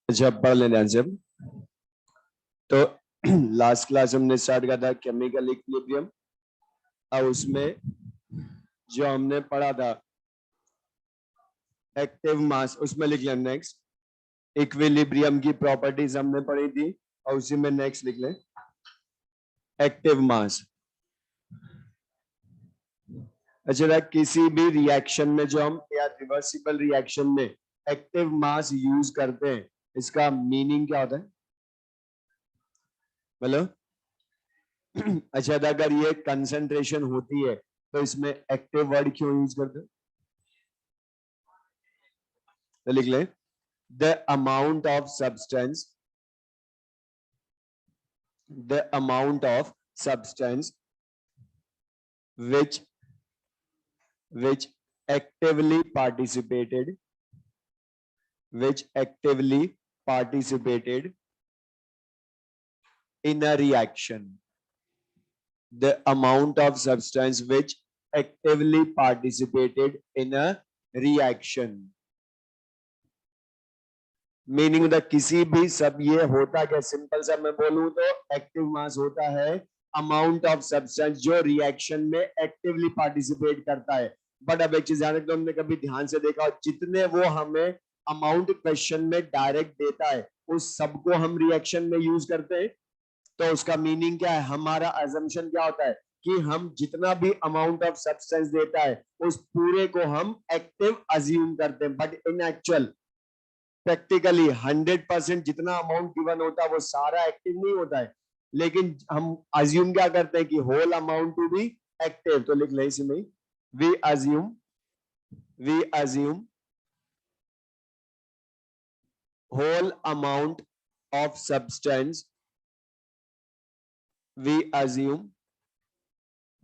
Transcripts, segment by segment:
अच्छा पढ़ लें ध्यान से। तो लास्ट क्लास हमने स्टार्ट किया था केमिकल इक्विलिब्रियम। अब उसमें जो हमने पढ़ा था एक्टिव मास, उसमें लिख लें नेक्स्ट। इक्विलिब्रियम की प्रॉपर्टीज हमने पढ़ी थी और उसी में नेक्स्ट लिख लें एक्टिव मास। अच्छा, किसी भी रिएक्शन में जो हम या रिवर्सिबल रिएक्शन में एक्टिव मास यूज करते हैं, इसका मीनिंग क्या होता है? मतलब अच्छा, अगर ये कंसंट्रेशन होती है तो इसमें एक्टिव वर्ड क्यों यूज करते हैं? तो लिख लें the amount of substance, the amount of substance which actively participated in a reaction, the amount of substance which actively participated in a reaction, meaning the किसी भी सब ये होता क्या, सिंपल सा मैं बोलूं तो एक्टिव मास होता है अमाउंट ऑफ सब्सटेंस जो रिएक्शन में एक्टिवली पार्टिसिपेट करता है। बट अब एक चीज ध्यान रखना, हमने कभी ध्यान से देखा जितने वो हमें अमाउंट क्वेश्चन में डायरेक्ट देता है उस सबको हम रिएक्शन में यूज करते हैं। तो उसका मीनिंग क्या है, हमारा अजम्पशन क्या होता है कि हम जितना भी अमाउंट ऑफ सब्सटेंस देता है उस पूरे को हम एक्टिव अज्यूम करते हैं। बट इन एक्चुअल प्रैक्टिकली 100% जितना अमाउंट गिवन होता है वो सारा एक्टिव नहीं होता है, लेकिन हम अज्यूम क्या करते हैं कि whole amount to be active. तो लिख ले इसमें we assume whole amount of substance, we assume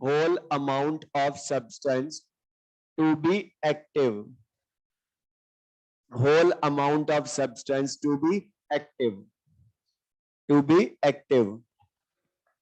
whole amount of substance to be active, whole amount of substance to be active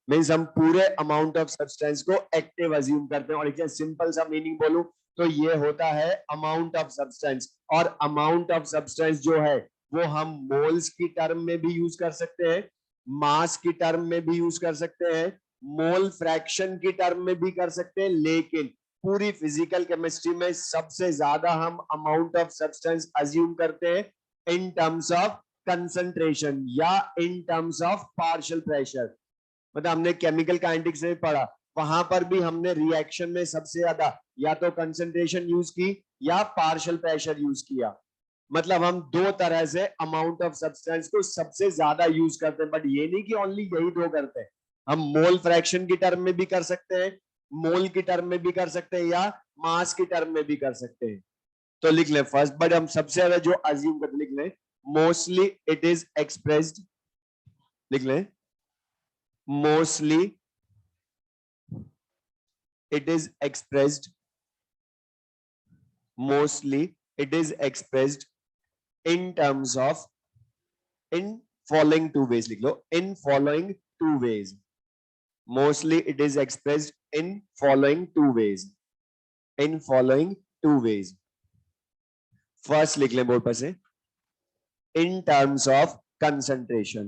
means हम पूरे अमाउंट ऑफ सब्सटेंस को active assume करते हैं। और एक सिंपल सा मीनिंग बोलूं तो ये होता है अमाउंट ऑफ सब्सटेंस। और अमाउंट ऑफ सब्सटेंस जो है वो हम मोल्स की टर्म में भी यूज कर सकते हैं, मास की टर्म में भी यूज कर सकते हैं, मोल फ्रैक्शन की टर्म में भी कर सकते हैं। लेकिन पूरी फिजिकल केमिस्ट्री में सबसे ज्यादा हम अमाउंट ऑफ सब्सटेंस अज्यूम करते हैं इन टर्म्स ऑफ कंसंट्रेशन या इन टर्म्स ऑफ पार्शियल प्रेशर। मतलब हमने केमिकल काइनेटिक्स में पढ़ा, वहां पर भी हमने रिएक्शन में सबसे ज्यादा या तो कंसंट्रेशन यूज की या पार्शियल प्रेशर यूज किया। मतलब हम दो तरह से अमाउंट ऑफ सब्सटेंस को सबसे ज्यादा यूज करते हैं। बट ये नहीं कि ओनली यही दो करते हैं, हम मोल फ्रैक्शन की टर्म में भी कर सकते हैं, मोल की टर्म में भी कर सकते हैं या मास की टर्म में भी कर सकते हैं। तो लिख लें फर्स्ट, बट हम सबसे ज्यादा जो अज्यूम करते लिख लें मोस्टली इट इज एक्सप्रेस्ड, लिख लें mostly it is expressed in terms of in following two ways, लिख लो in following two ways, mostly it is expressed in following two ways, first लिख लें बोर्ड पर से in terms of concentration,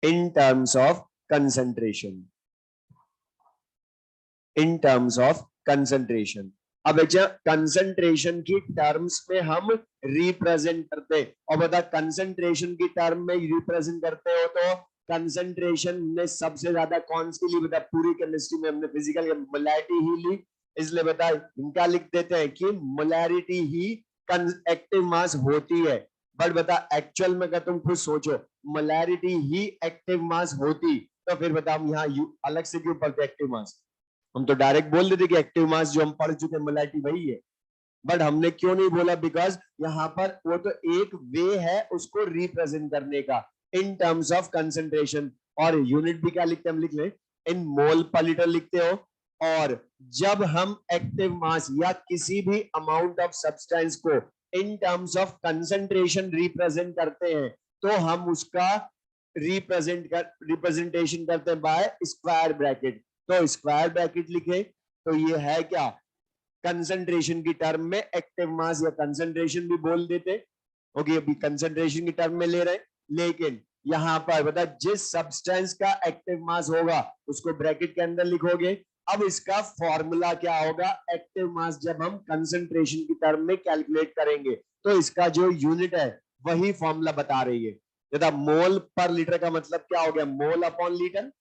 in terms of concentration। अब concentration की terms में हम represent करते हैं। और बता कंसंट्रेशन की टर्म में रिप्रेजेंट करते हो तो कंसंट्रेशन में सबसे ज्यादा कौन सी ली? बता पूरी केमिस्ट्री में हमने फिजिकल मोलैरिटी ही ली, इसलिए बता इनका लिख देते हैं कि मोलैरिटी ही एक्टिव मास होती है। बट बता एक्चुअल में अगर तुम खुद सोचो मोलैरिटी ही एक्टिव मास होती तो फिर बता हम यहाँ अलग से क्यों पढ़ते एक्टिव मास? हम तो डायरेक्ट बोल देते कि एक्टिव मास जो हम पढ़ चुके मोलैरिटी वही है। बट हमने क्यों नहीं बोला? बिकॉज यहाँ पर वो तो एक वे है उसको रिप्रेजेंट करने का इन टर्म्स ऑफ कंसंट्रेशन। और यूनिट भी क्या लिखते हैं? हम लिख लें इन मोल पर लीटर लिखते हो। और जब हम एक्टिव मास या किसी भी अमाउंट ऑफ सब्सटेंस को इन टर्म्स ऑफ कंसंट्रेशन रिप्रेजेंट करते हैं तो हम उसका रिप्रेजेंटेशन करते हैं बाय स्क्वायर ब्रैकेट। तो स्क्वायर ब्रैकेट लिखे तो ये है क्या, कंसंट्रेशन की टर्म में एक्टिव मास या कंसंट्रेशन भी बोल देते। ओके, अभी कंसंट्रेशन की टर्म में ले रहे, लेकिन यहां पर बता जिस सब्सटेंस का एक्टिव मास होगा उसको ब्रैकेट के अंदर लिखोगे। अब इसका फॉर्मूला क्या होगा, एक्टिव मास जब हम कंसंट्रेशन की टर्म में कैलकुलेट करेंगे तो इसका जो यूनिट है वही फॉर्मूला बता रही है। बता मोल पर लीटर का मतलब क्या हो गया, मोल अपॉन लीटर।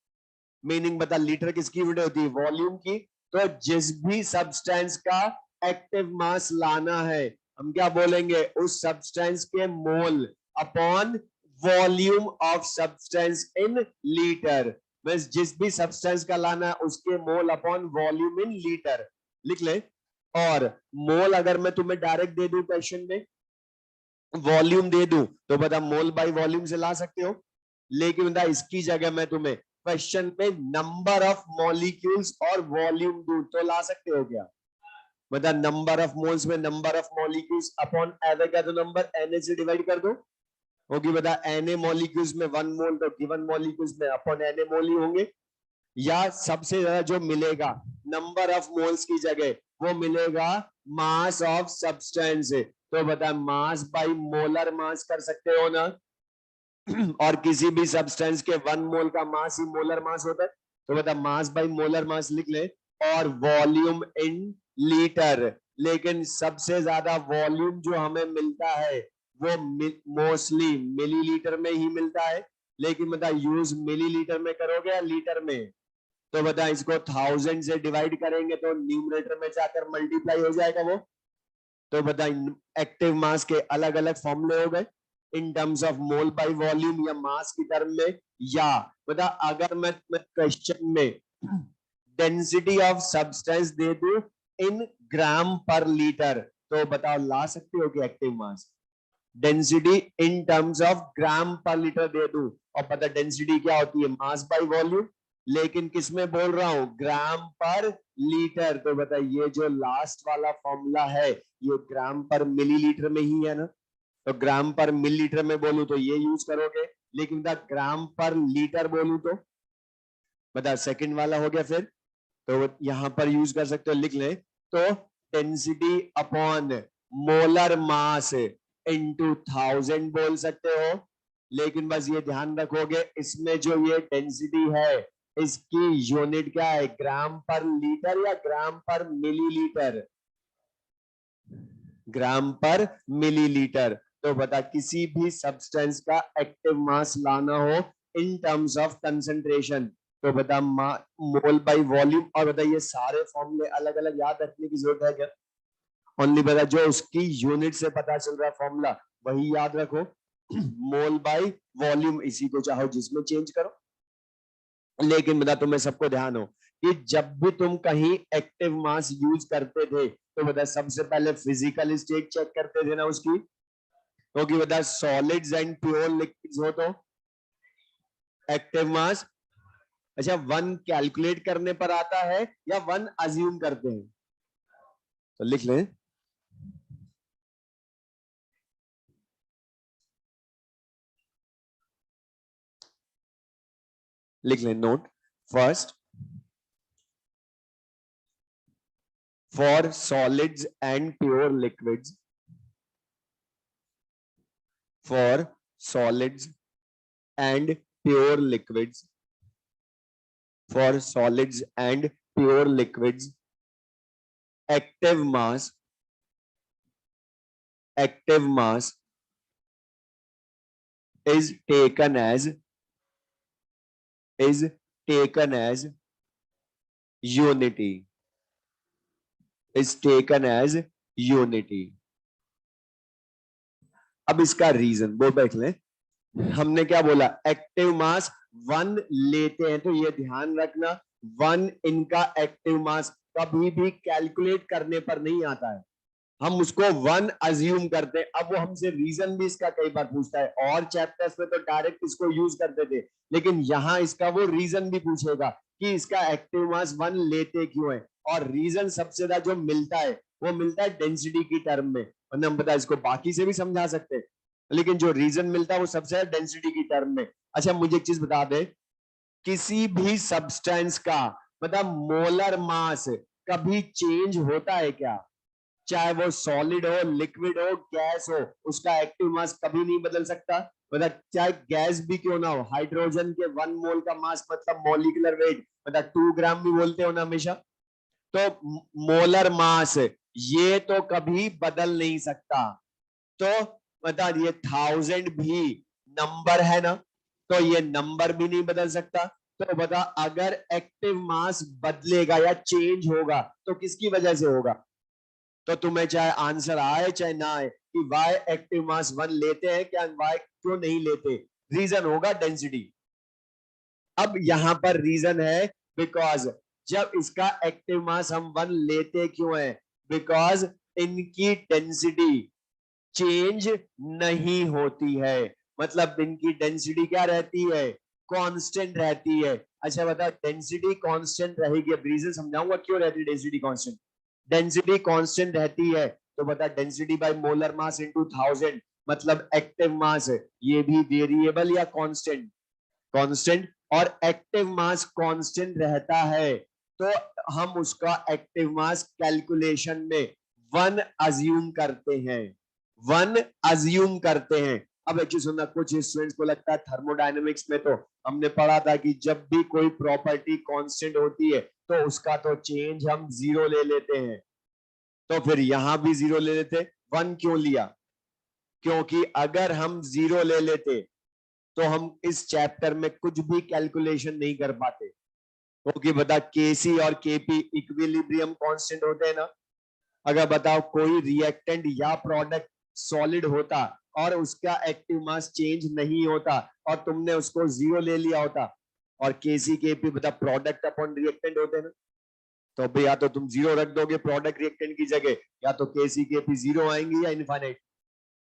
मीनिंग बता लीटर किसकी यूनिट होती है, वॉल्यूम की। तो जिस भी सब्सटेंस का एक्टिव मास लाना है हम क्या बोलेंगे, उस सब्सटेंस के mole upon volume of substance in litre. बस जिस भी सब्सटेंस का लाना है उसके mole upon volume in litre लिख ले। और मोल अगर मैं तुम्हें डायरेक्ट दे दूं क्वेश्चन में, वॉल्यूम दे दूं तो बता मोल बाय वॉल्यूम से ला सकते हो, लेकिन बता इसकी जगह मैं तुम्हें क्वेश्चन में नंबर ऑफ मॉलिक्यूल्स और वॉल्यूम दूं तो ला सकते हो क्या। बता नंबर ऑफ मोल्स में number of molecules upon N का तो नंबर एन से डिवाइड कर दो। होगी बता एन मॉलिक्यूल्स में 1 मोल तो गिवन मॉलिक्यूल्स में अपॉन एन मोल ही होंगे। या सबसे ज्यादा जो मिलेगा नंबर ऑफ मोल्स की जगह वो मिलेगा मास ऑफ सब्सटेंस। तो बता मास बाय मोलर मास कर सकते हो ना, और किसी भी सब्सटेंस के 1 मोल का मास ही मोलर मास होता है। तो बता मास बाय मोलर मास लिख ले, और वॉल्यूम इन लीटर। लेकिन सबसे ज्यादा वॉल्यूम जो हमें मिलता है वो मोस्टली मिलीलीटर में ही मिलता है, लेकिन बता यूज मिलीलीटर में करोगे या लीटर में। तो बता इसको 1000 से डिवाइड करेंगे तो न्यूमरेटर में जाकर मल्टीप्लाई हो जाएगा वो। तो बता एक्टिव मास के अलग अलग फॉर्मूले हो गए इन terms of mole by volume या मास की टर्म में। या बता अगर मैं क्वेश्चन में डेंसिटी ऑफ सब्सटेंस दे दूं इन ग्राम पर लीटर तो बताओ ला सकते हो कि active mass density in terms of gram per litre दे दूं, और पता डेंसिटी क्या होती है, मास बाय वॉल्यूम। लेकिन किसमें बोल रहा हूं, ग्राम पर लीटर। तो बता ये जो लास्ट वाला फॉर्मूला है ये ग्राम पर मिलीलीटर में ही है ना, तो ग्राम पर मिलीलीटर में बोलूं तो ये यूज करोगे, लेकिन बता ग्राम पर लीटर बोलूं तो बता सेकंड वाला हो गया। फिर तो यहां पर यूज कर सकते हो, लिख ले तो density upon molar mass into 1000 बोल सकते हो। लेकिन बस ये ध्यान रखोगे इसमें जो ये डेंसिटी है इसकी यूनिट क्या है, ग्राम पर लीटर या ग्राम पर मिलीलीटर, ग्राम पर मिलीलीटर। तो बता किसी भी सब्सटेंस का एक्टिव मास लाना हो इन टर्म्स ऑफ कंसंट्रेशन तो बता मोल बाय वॉल्यूम। और बता ये सारे फॉर्मूले अलग अलग याद रखने की जरूरत है क्या, ओनली बता जो उसकी यूनिट से पता चल रहा है फॉर्मूला वही याद रखो। मोल बाय वॉल्यूम इसी को चाहो जिसमें चेंज करो। लेकिन बता तुम्हें सबको ध्यान हो कि जब भी तुम कहीं एक्टिव मास यूज करते थे तो बता सबसे पहले फिजिकल स्टेट चेक करते थे ना उसकी, क्योंकि बता सॉलिड्स एंड प्योर लिक्विड्स हो तो एक्टिव मास। अच्छा 1 कैलकुलेट करने पर आता है या 1 अज्यूम करते हैं, तो लिख लें node first for solids and pure liquids, for solids and pure liquids, for solids and pure liquids, active mass is taken as unity, is taken as unity। अब इसका रीजन वो देख लें। हमने क्या बोला, एक्टिव मास 1 लेते हैं, तो ये ध्यान रखना 1 इनका एक्टिव मास कभी भी कैलकुलेट करने पर नहीं आता है, हम उसको 1 अज्यूम करते हैं। अब वो हमसे रीजन भी इसका कई बार पूछता है, और चैप्टर्स में तो डायरेक्ट इसको यूज करते थे, लेकिन यहाँ इसका वो रीजन भी पूछेगा कि इसका एक्टिव मास 1 लेते क्यों है। और रीजन सबसे ज्यादा जो मिलता है वो मिलता है डेंसिटी की टर्म में, वरना हम पता इसको बाकी से भी समझा सकते हैं, लेकिन जो रीजन मिलता है वो सबसे ज्यादा डेंसिटी की टर्म में। अच्छा मुझे एक चीज बता दे, किसी भी सब्सटेंस का मतलब मोलर मास कभी चेंज होता है क्या? चाहे वो सॉलिड हो, लिक्विड हो, गैस हो, उसका एक्टिव मास कभी नहीं बदल सकता। मतलब चाहे गैस भी क्यों ना हो, हाइड्रोजन के 1 मोल का मास मतलब मॉलिक्यूलर वेट मतलब 2 ग्राम भी बोलते हो ना हमेशा। तो मोलर मास ये तो कभी बदल नहीं सकता। तो मतलब ये 1000 भी नंबर है ना, तो ये नंबर भी नहीं बदल सकता। तो बता, अगर एक्टिव मास बदलेगा या चेंज होगा तो किसकी वजह से होगा? तो तुम्हें चाहे आंसर आए चाहे ना आए कि वाई एक्टिव मास 1 लेते हैं क्या, वाई क्यों नहीं लेते, रीजन होगा डेंसिटी। अब यहां पर रीजन है बिकॉज जब इसका एक्टिव मास हम 1 लेते क्यों है? बिकॉज इनकी डेंसिटी चेंज नहीं होती है। मतलब इनकी डेंसिटी क्या रहती है? कांस्टेंट रहती है। अच्छा बता, डेंसिटी कांस्टेंट रहेगी, अब रीजन समझाऊंगा क्यों रहती है डेंसिटी कांस्टेंट। डेंसिटी कांस्टेंट रहती है तो बता, density by molar mass into 1000 मतलब एक्टिव मास ये भी वेरिएबल या कांस्टेंट? कांस्टेंट। और एक्टिव मास कांस्टेंट रहता है तो हम उसका एक्टिव मास कैलकुलेशन में 1 अज्यूम करते हैं, 1 अज्यूम करते हैं। अब एक्चुअली सुनना, कुछ स्टूडेंट्स को लगता है थर्मोडायनेमिक्स में तो हमने पढ़ा था कि जब भी कोई प्रॉपर्टी कांस्टेंट होती है तो उसका तो चेंज हम 0 ले लेते हैं। तो फिर यहां भी 0 ले लेते। 1 क्यों लिया? क्योंकि अगर हम 0 ले लेते तो हम इस चैप्टर में कुछ भी कैलकुलेशन नहीं कर पाते। क्योंकि बता, केसी और केपी इक्विलिब्रियम कांस्टेंट होते हैं ना। अगर बताओ कोई रिएक्टेंट या प्रोडक्ट सॉलिड होता और उसका एक्टिव मास चेंज नहीं होता और तुमने उसको 0 ले लिया होता, और केसी केपी बता प्रोडक्ट अपॉन रिएक्टेंट होते हैं ना, तो अब या तो तुम 0 रख दोगे प्रोडक्ट रिएक्टेंट की जगह, या तो केसी केपी 0 आएंगे या इनफाइनाइट।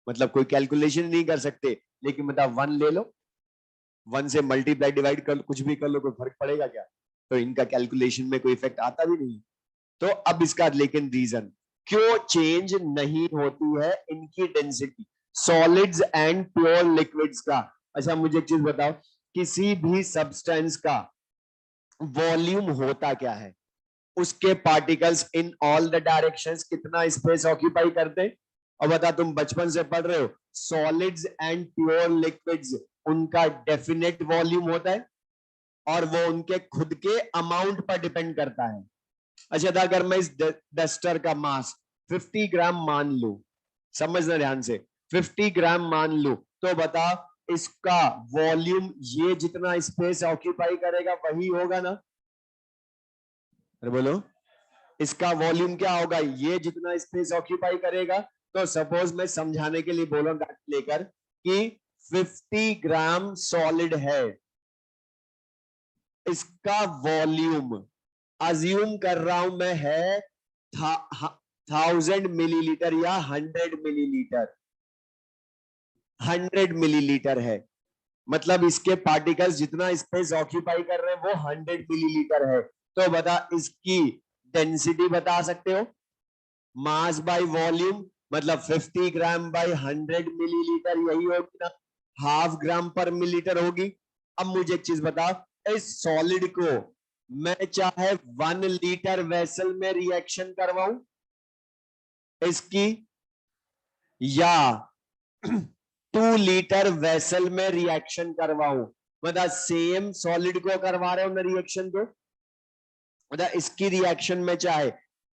मतलब कोई कैलकुलेशन नहीं कर सकते। लेकिन मतलब 1 ले लो, 1 से मल्टीप्लाई डिवाइड कर, कुछ भी कर लो, कोई फर्क पड़ेगा क्या? तो इनका कैलकुलेशन में कोई इफेक्ट आता भी नहीं। तो अब इसका लेकिन रीजन क्यों चेंज नहीं होती है इनकी density solids and pure liquids का। अच्छा मुझे एक चीज बताओ, किसी भी सब्सटेंस का वॉल्यूम होता क्या है? उसके particles in all the directions कितना स्पेस ऑक्यूपाई करते हैं? और बता, तुम बचपन से पढ़ रहे हो सॉलिड्स एंड प्योर लिक्विड्स, उनका डेफिनेट वॉल्यूम होता है और वो उनके खुद के अमाउंट पर डिपेंड करता है। अच्छा था, अगर मैं इस डस्टर का मास 50 ग्राम मान लू, समझना ध्यान से, 50 ग्राम मान लू, तो बता इसका वॉल्यूम ये जितना स्पेस ऑक्यूपाई करेगा वही होगा ना? अरे बोलो, इसका वॉल्यूम क्या होगा? ये जितना स्पेस ऑक्यूपाई करेगा। तो सपोज मैं समझाने के लिए बोल रहा हूं लेकर कि 50 ग्राम सॉलिड है, इसका वॉल्यूम अज्यूम कर रहा हूं मैं है 1000 मिलीलीटर या 100 मिलीलीटर, 100 मिलीलीटर है। मतलब इसके पार्टिकल्स जितना स्पेस ऑक्यूपाई कर रहे हैं वो 100 मिलीलीटर है। तो बता, इसकी डेंसिटी बता सकते हो? मास बाय वॉल्यूम मतलब 50 ग्राम बाय 100 मिलीलीटर, यही होगी ना, हाफ ग्राम पर मिलीलीटर होगी। अब मुझे एक चीज बता, इस सॉलिड को मैं चाहे 1 लीटर वेसल में रिएक्शन करवाऊं इसकी, या 2 लीटर वेसल में रिएक्शन करवाऊं, मतलब सेम सॉलिड को करवा रहे हो ना रिएक्शन को, मतलब इसकी रिएक्शन में चाहे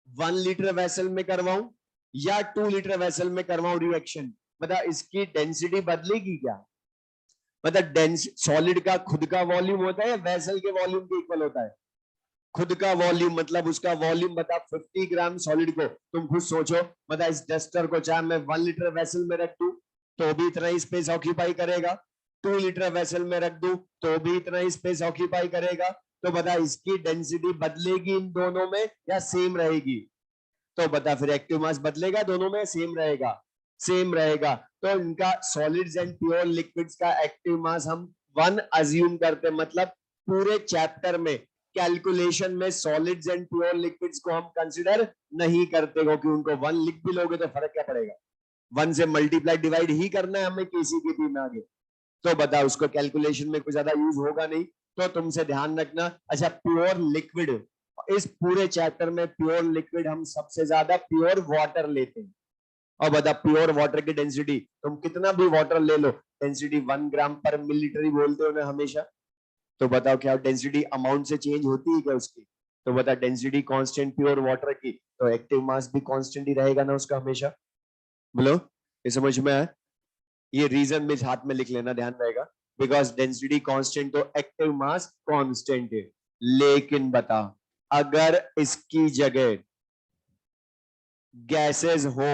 1 लीटर वेसल में करवाऊं या 2 लीटर वेसल में करवाऊं रिएक्शन, मतलब इसकी डेंसिटी बदलेगी क्या? मतलब डेंस सॉलिड का खुद का वॉल्यूम होता है या वेसल के वॉल्यूम के इक्वल होता है? खुद का वॉल्यूम, मतलब उसका वॉल्यूम बता 50 ग्राम सॉलिड को, तुम खुद सोचो, मतलब इस डस्टर को चाहे मैं 1 लीटर वेसल में रख दूं तो भी इतना ही स्पेस ऑक्यूपाई करेगा, 2 लीटर वेसल में रख दूं तो भी इतना ही स्पेस ऑक्यूपाई करेगा। तो बता, इसकी डेंसिटी बदलेगी इन दोनों में या सेम रहेगी? तो बता फिर एक्टिव मास बदलेगा दोनों में, सेम रहेगा? सेम रहेगा। तो इनका सॉलिड्स एंड प्योर लिक्विड्स का एक्टिव मास हम 1 अज्यूम करते, मतलब पूरे चैप्टर में कैलकुलेशन में सॉलिड्स एंड प्योर लिक्विड्स को हम कंसिडर नहीं करते, क्योंकि उनको 1 लिख भी लोगे तो फर्क क्या पड़ेगा, 1 से मल्टीप्लाई डिवाइड ही करना है हमें केसी के पी में आगे। तो बता, उसको कैलकुलेशन में कुछ ज्यादा यूज होगा नहीं। तो तुमसे ध्यान रखना। अच्छा, प्योर लिक्विड, इस पूरे चैप्टर में प्योर लिक्विड हम सबसे ज्यादा प्योर वाटर लेते हैं। और बता, प्योर वाटर की डेंसिटी, तुम कितना भी वाटर ले लो, डेंसिटी 1 ग्राम पर मिलीलीटर ही बोलते हो ना हमेशा। तो बताओ क्या डेंसिटी अमाउंट से चेंज होती है क्या उसकी? तो बता, डेंसिटी कांस्टेंट प्योर वाटर की, तो एक्टिव मास भी कांस्टेंट ही रहेगा ना उसका हमेशा। बोलो, ये समझ में आया? ये रीजन में हाथ में लिख लेना, ध्यान रहेगा। बिकॉज डेंसिटी कांस्टेंट तो एक्टिव मास कांस्टेंट है। लेकिन बता, अगर इसकी जगह गैसेस हो,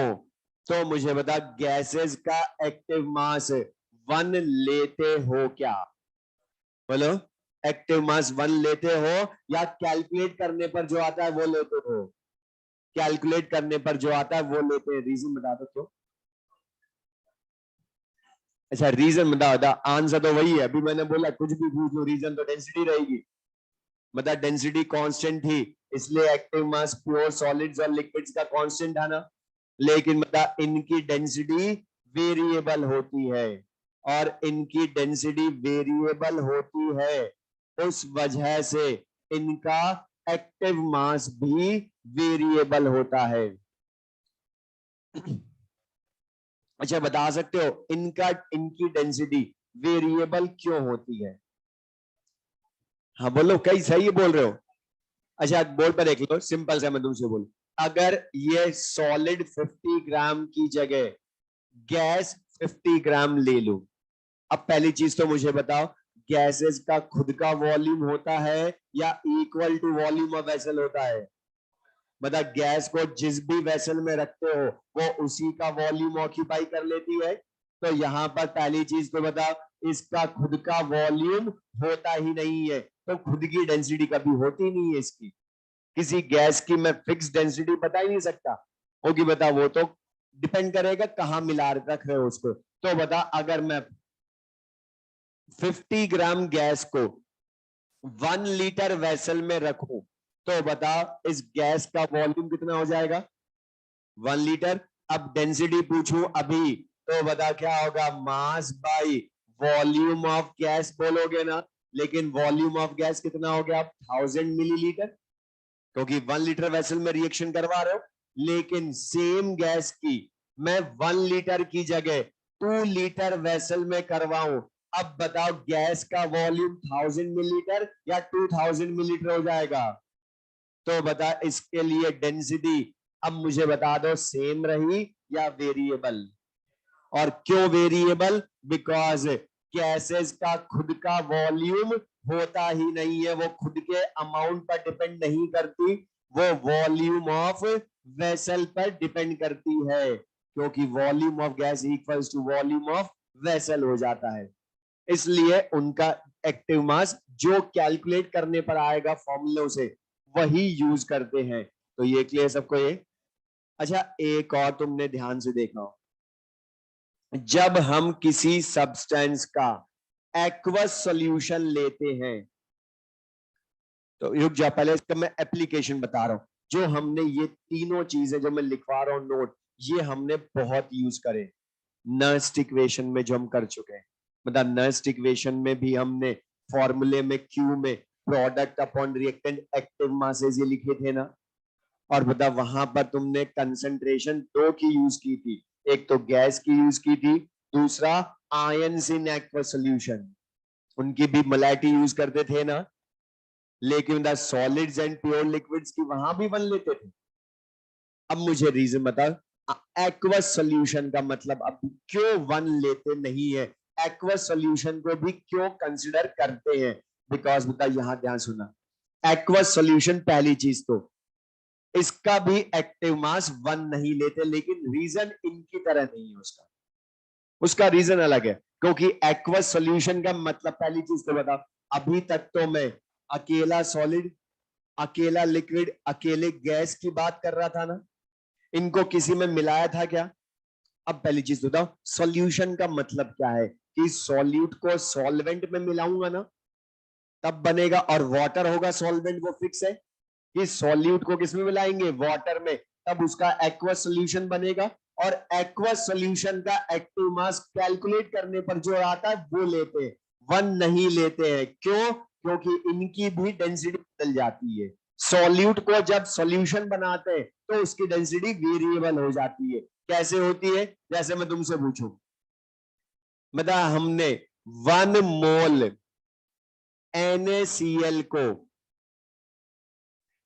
तो मुझे बता, गैसेस का एक्टिव मास 1 लेते हो क्या? बोलो, एक्टिव मास 1 लेते हो या कैलकुलेट करने पर जो आता है वो लेते हो? कैलकुलेट करने पर जो आता है वो लेते हैं। रीजन बता दो क्यों? अच्छा, रीजन बता। आंसर तो वही है, अभी मैंने बोला कुछ भी पूछ लो, रीजन तो डेंसिटी रहेगी। बता, डेंसिटी कांस्टेंट थी, इसलिए एक्टिव मास प्योर सॉलिड्स और लिक्विड्स का कांस्टेंट था ना। लेकिन बता, इनकी डेंसिटी वेरिएबल होती है, और इनकी डेंसिटी वेरिएबल होती है, उस वजह से इनका एक्टिव मास भी वेरिएबल होता है। अच्छा, बता सकते हो इनकी डेंसिटी वेरिएबल क्यों होती है? हाँ बोलो, कई सही बोल रहे हो। अच्छा, बोर्ड पर देख लो, सिंपल सा मैं तुमसे बोलूं, अगर ये सॉलिड 50 ग्राम की जगह गैस 50 ग्राम ले लो, अब पहली चीज तो मुझे बताओ, गैसेस का खुद का वॉल्यूम होता है या equal to volume of vessel होता है? बता, गैस को जिस भी वेसल में रखते हो वो उसी का वॉल्यूम ऑक्यूपाई कर लेती है। तो यहां पर पहली चीज तो बता, इसका खुद का वॉल्यूम होता ही नहीं है, तो खुद की डेंसिटी कभी होती नहीं है इसकी। किसी गैस की मैं फिक्स डेंसिटी बता ही नहीं सकता, होगी बता, वो तो डिपेंड करेगा कहां मिला रख रहे हो उसको। तो बता, अगर मैं 50 ग्राम गैस को 1 लीटर वेसल में रखूं, तो बता इस गैस का वॉल्यूम कितना हो जाएगा? 1 लीटर। अब डेंसिटी पूछूं अभी, तो बता क्या होगा? Mass by volume of gas बोलोगे ना, लेकिन वॉल्यूम ऑफ गैस कितना हो गया? 1000 मिलीलीटर, क्योंकि 1 लीटर वेसल में रिएक्शन करवा रहे हो। लेकिन सेम गैस की मैं 1 लीटर की जगह 2 लीटर वेसल में करवाऊं, अब बताओ गैस का वॉल्यूम 1000 मिलीलीटर या 2000 मिलीलीटर हो जाएगा? तो बता, इसके लिए डेंसिटी अब मुझे बता दो, सेम रही या वेरिएबल? और क्यों वेरिएबल? बिकॉज गैसेस का खुद का वॉल्यूम होता ही नहीं है, वो खुद के अमाउंट पर डिपेंड नहीं करती, वो वॉल्यूम ऑफ वेसल पर डिपेंड करती है, क्योंकि volume of gas equals to volume of vessel हो जाता है। इसलिए उनका एक्टिव मास जो कैलकुलेट करने पर आएगा फॉर्मूलों से, वही यूज करते हैं। तो ये क्लियर सबको ये? अच्छा, एक और तुमने ध्यान से देखा हो, जब हम किसी सब्सटेंस का एक्वस सॉल्यूशन लेते हैं, तो रुक जा, पहले इसका मैं एप्लीकेशन बता रहा हूं। जो हमने ये तीनों चीजें जो मैं लिखवा रहा हूं नोट, ये हमने बहुत यूज करे नर्स्ट इक्वेशन में, जो हम कर चुके हैं। मतलब नर्स्ट इक्वेशन में भी हमने फॉर्मूले में क्यू में product upon reactant active masses ये लिखे थे ना। और बता, वहां पर तुमने कंसंट्रेशन दो की यूज की थी, एक तो गैस की यूज की थी, दूसरा आयंस इन एक्वस सॉल्यूशन, उनकी भी मोलैरिटी यूज करते थे ना। लेकिन the solids and pure liquids की वहां भी वन लेते थे। अब मुझे रीजन बता, एक्वस सॉल्यूशन का मतलब अब क्यों वन लेते नहीं है, एक्वस सॉल्यूशन को भी क्यों कंसिडर करते हैं? बिकॉज बता, यहां ध्यान सुना, एक्वस सॉल्यूशन पहली चीज तो इसका भी एक्टिव मास 1 नहीं लेते, लेकिन रीजन इनकी तरह नहीं है उसका। उसका रीजन अलग है, क्योंकि एक्वस सॉल्यूशन का मतलब पहली चीज तो बता, अभी तक तो मैं अकेला सॉलिड, अकेला लिक्विड, अकेले गैस की बात कर रहा था ना, इनको किसी में मिलाया था क्या? अब पहली चीज बताओ, सॉल्यूशन का मतलब क्या है? कि सॉल्यूट को सॉल्वेंट में मिलाऊंगा ना, तब बनेगा, और वाटर होगा सॉल्वेंट, वो फिक्स है। कि सॉल्यूट को किसमें मिलाएंगे? वाटर में, तब उसका एक्वस सॉल्यूशन बनेगा। और एक्वस सॉल्यूशन का एक्टिव मास कैलकुलेट करने पर जो आता है वो लेते हैं, 1 नहीं लेते हैं। क्यों? क्योंकि इनकी भी डेंसिटी बदल जाती है। सॉल्यूट को जब सॉल्यूशन बनाते हैं तो उसकी डेंसिटी वेरिएबल हो जाती है। कैसे होती है? जैसे मैं तुमसे पूछूं, बता, हमने 1 मोल NaCl को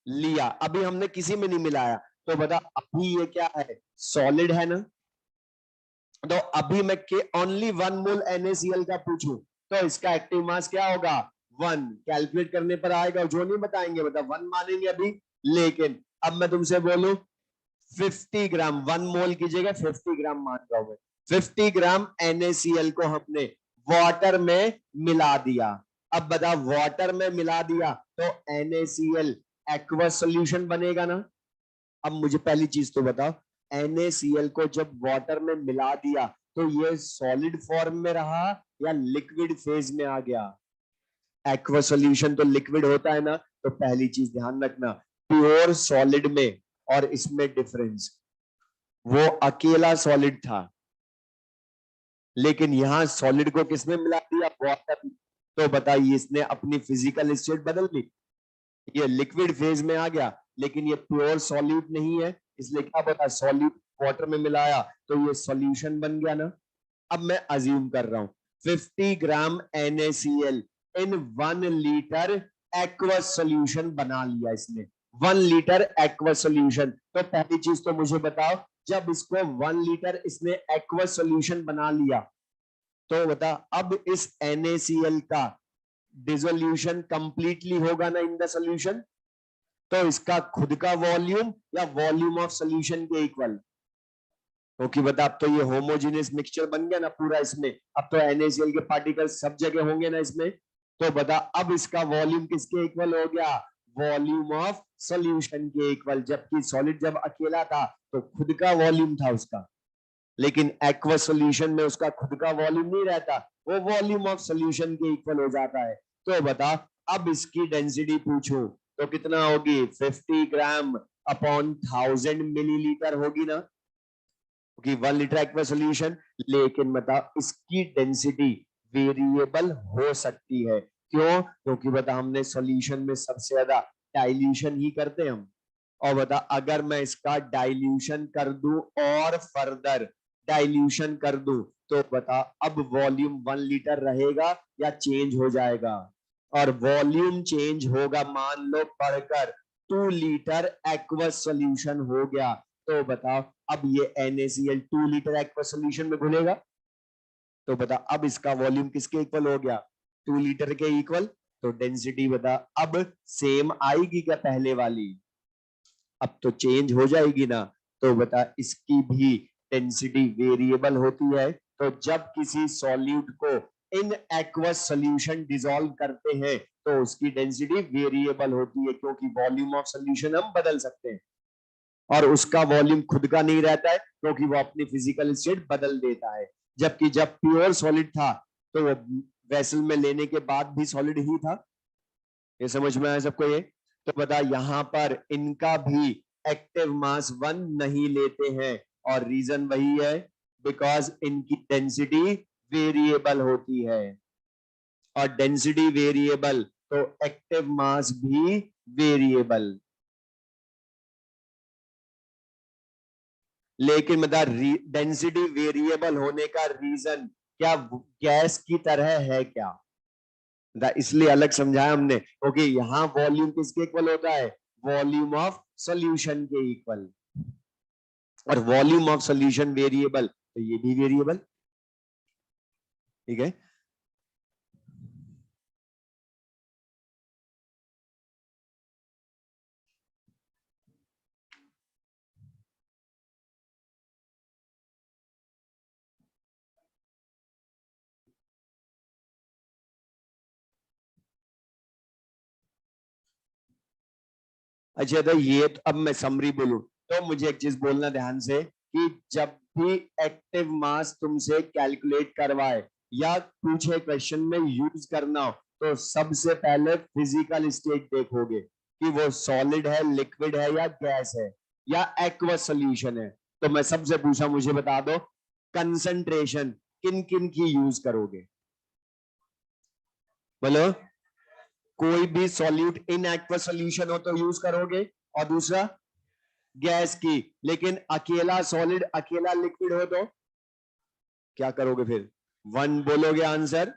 लिया, अभी हमने किसी में नहीं मिलाया, तो बता अभी ये क्या है? सॉलिड है ना। तो अभी मैं ओनली 1 मोल NaCl का पूछूं तो इसका एक्टिव मास क्या होगा? 1। कैलकुलेट करने पर आएगा, जो नहीं बताएंगे बता 1 मानेंगे अभी। लेकिन अब मैं तुमसे बोलूं 50 ग्राम, 1 मोल की जगह 50 ग्राम मान रहा हूं। 50 ग्राम NaCl को हमने वाटर में मिला दिया। अब बता, वाटर में मिला दिया तो NaCl एक्वस सॉल्यूशन बनेगा ना। अब मुझे पहली चीज तो बताओ, NaCl को जब वाटर में मिला दिया तो ये सॉलिड फॉर्म में रहा या लिक्विड फेज में आ गया? एक्वस सॉल्यूशन तो लिक्विड होता है ना। तो पहली चीज ध्यान रखना, प्योर सॉलिड में और इसमें डिफरेंस, वो अकेला सॉलिड था, लेकिन यहां सॉलिड को किसमें मिला दिया? वाटर। तो बताइए, इसने अपनी फिजिकल स्टेट बदल दी, ये लिक्विड फेज में आ गया, लेकिन ये प्योर सॉल्यूट नहीं है, इसलिए क्या पता, सॉल्यूट वाटर में मिलाया तो ये सॉल्यूशन बन गया ना। अब मैं अज्यूम कर रहा हूं 50 ग्राम NaCl इन 1 लीटर एक्वस सॉल्यूशन बना लिया इसने। 1 लीटर एक्वस सॉल्यूशन, तो पहली चीज तो मुझे बताओ, जब इसको 1 लीटर इसने एक्वस सॉल्यूशन बना लिया तो बता, अब इस NaCl का डिसोल्यूशन कंप्लीटली होगा ना इन द सॉल्यूशन। तो इसका खुद का वॉल्यूम या वॉल्यूम ऑफ सॉल्यूशन के इक्वल, क्योंकि बता अब तो ये होमोजेनियस मिक्सचर बन गया ना पूरा इसमें, अब तो NaCl के पार्टिकल्स सब जगह होंगे ना इसमें। तो बता, अब इसका वॉल्यूम किसके इक्वल हो गया? वॉल्यूम ऑफ सॉल्यूशन के इक्वल। जबकि सॉलिड जब अकेला था तो खुद का वॉल्यूम था उसका, लेकिन एक्वस सॉल्यूशन में उसका खुद का वॉल्यूम नहीं रहता, वो वॉल्यूम ऑफ सॉल्यूशन के इक्वल हो जाता है। तो बता, अब इसकी डेंसिटी पूछूं तो कितना होगी? 50 ग्राम अपॉन 1000 मिलीलीटर होगी ना, क्योंकि 1 लीटर एक्वस सॉल्यूशन। लेकिन बता, इसकी डेंसिटी वेरिएबल हो सकती है। क्यों? क्योंकि बता, हमने सॉल्यूशन में सबसे ज्यादा डाइल्यूशन ही करते हैं हम। और बता, अगर मैं इसका डाइल्यूशन कर दूं और फर्दर डाइल्यूशन कर दूं तो बता, अब वॉल्यूम 1 लीटर रहेगा या चेंज हो जाएगा? और वॉल्यूम चेंज होगा, मान लो बढ़कर 2 लीटर एक्वस सॉल्यूशन हो गया। तो बताओ, अब ये NaCl 2 लीटर एक्वस सॉल्यूशन में घुलेगा, तो बता अब इसका वॉल्यूम किसके इक्वल हो गया? 2 लीटर के इक्वल। तो डेंसिटी बता अब सेम आएगी क्या पहले वाली? अब तो चेंज हो जाएगी ना। तो बता, इसकी भी डेंसिटी वेरिएबल होती है। तो जब किसी सॉल्यूट को इन एक्वस सॉल्यूशन डिसॉल्व करते हैं तो उसकी डेंसिटी वेरिएबल होती है, क्योंकि वॉल्यूम ऑफ सॉल्यूशन हम बदल सकते हैं और उसका वॉल्यूम खुद का नहीं रहता है, क्योंकि वो अपनी फिजिकल स्टेट बदल देता है। जबकि जब प्योर सॉलिड था तो वो वेसल में लेने के बाद भी सॉलिड ही था। ये समझ में आया सबको ये? तो बता, यहां पर इनका भी एक्टिव मास 1 नहीं लेते हैं, और रीजन वही है, बिकॉज इनकी डेंसिटी वेरिएबल होती है, और डेंसिटी वेरिएबल तो एक्टिव मास भी वेरिएबल। लेकिन मतलब डेंसिटी वेरिएबल होने का रीजन क्या गैस की तरह है क्या? इसलिए अलग समझाया हमने, क्योंकि यहाँ वॉल्यूम किसके इक्वल होता है? वॉल्यूम ऑफ सॉल्यूशन के इक्वल। और वॉल्यूम ऑफ सॉल्यूशन वेरिएबल तो ये भी वेरिएबल। ठीक है, अच्छा तो ये तो अब मैं समरी बोलूं तो मुझे एक चीज बोलना ध्यान से, कि जब भी एक्टिव मास तुमसे कैलकुलेट करवाए या पूछे क्वेश्चन में यूज करना हो, तो सबसे पहले फिजिकल स्टेट देखोगे कि वो सॉलिड है, लिक्विड है या गैस है या एक्वस सॉल्यूशन है। तो मैं सबसे पूछा, मुझे बता दो कंसंट्रेशन किन किन की यूज करोगे? बोलो। कोई भी सॉल्यूट इन एक्वस सोल्यूशन हो तो यूज करोगे, और दूसरा गैस की। लेकिन अकेला सॉलिड अकेला लिक्विड हो तो क्या करोगे फिर? 1 बोलोगे आंसर,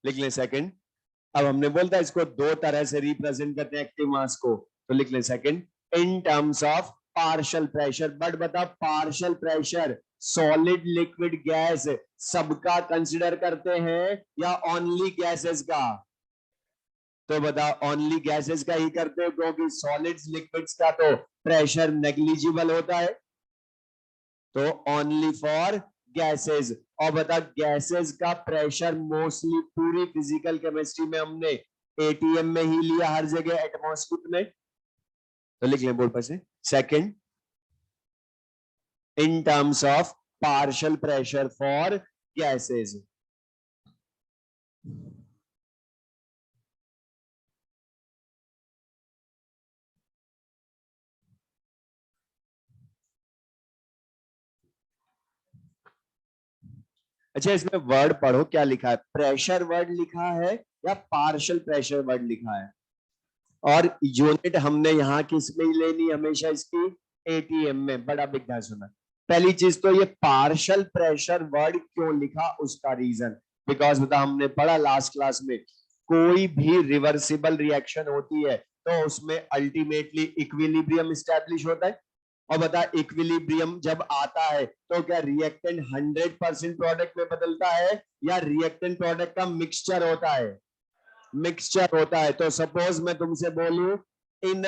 लिख लें सेकंड। अब हमने बोलता है इसको दो तरह से रिप्रेजेंट करते हैं एक्टिव मास को, तो लिख लें second in terms of partial pressure. But बता partial pressure solid liquid gas सबका कंसिडर करते हैं या ओनली गैसेस का? तो बता ओनली गैसेस का ही करते हो, क्योंकि सॉलिड्स लिक्विड्स का तो प्रेशर नेग्लिजिबल होता है, तो ओनली फॉर गैसेस। और बता गैसेस का प्रेशर मोस्टली पूरी फिजिकल केमिस्ट्री में हमने एटीएम में ही लिया, हर जगह एटमॉस्फेयर में। तो लिख लें बोल पर से second in terms of partial pressure for gases. अच्छा इसमें वर्ड पढ़ो क्या लिखा है, प्रेशर वर्ड लिखा है या पार्शियल प्रेशर वर्ड लिखा है? और यूनिट हमने यहाँ किस में लेनी हमेशा इसकी? एटीएम में। बड़ा बिग ध्यान सुना, पहली चीज तो ये पार्शियल प्रेशर वर्ड क्यों लिखा उसका रीजन, बिकॉज बता हमने पढ़ा लास्ट क्लास में कोई भी रिवर्सिबल रिएक्शन होती है तो उसमें अल्टीमेटली इक्विलिब्रियम स्टैब्लिश होता है। और बता इक्विलिब्रियम जब आता है तो क्या रिएक्टेंट 100% प्रोडक्ट में बदलता है या रिएक्टेंट प्रोडक्ट का मिक्सचर होता है? मिक्सचर होता है। तो सपोज मैं तुमसे बोलूं in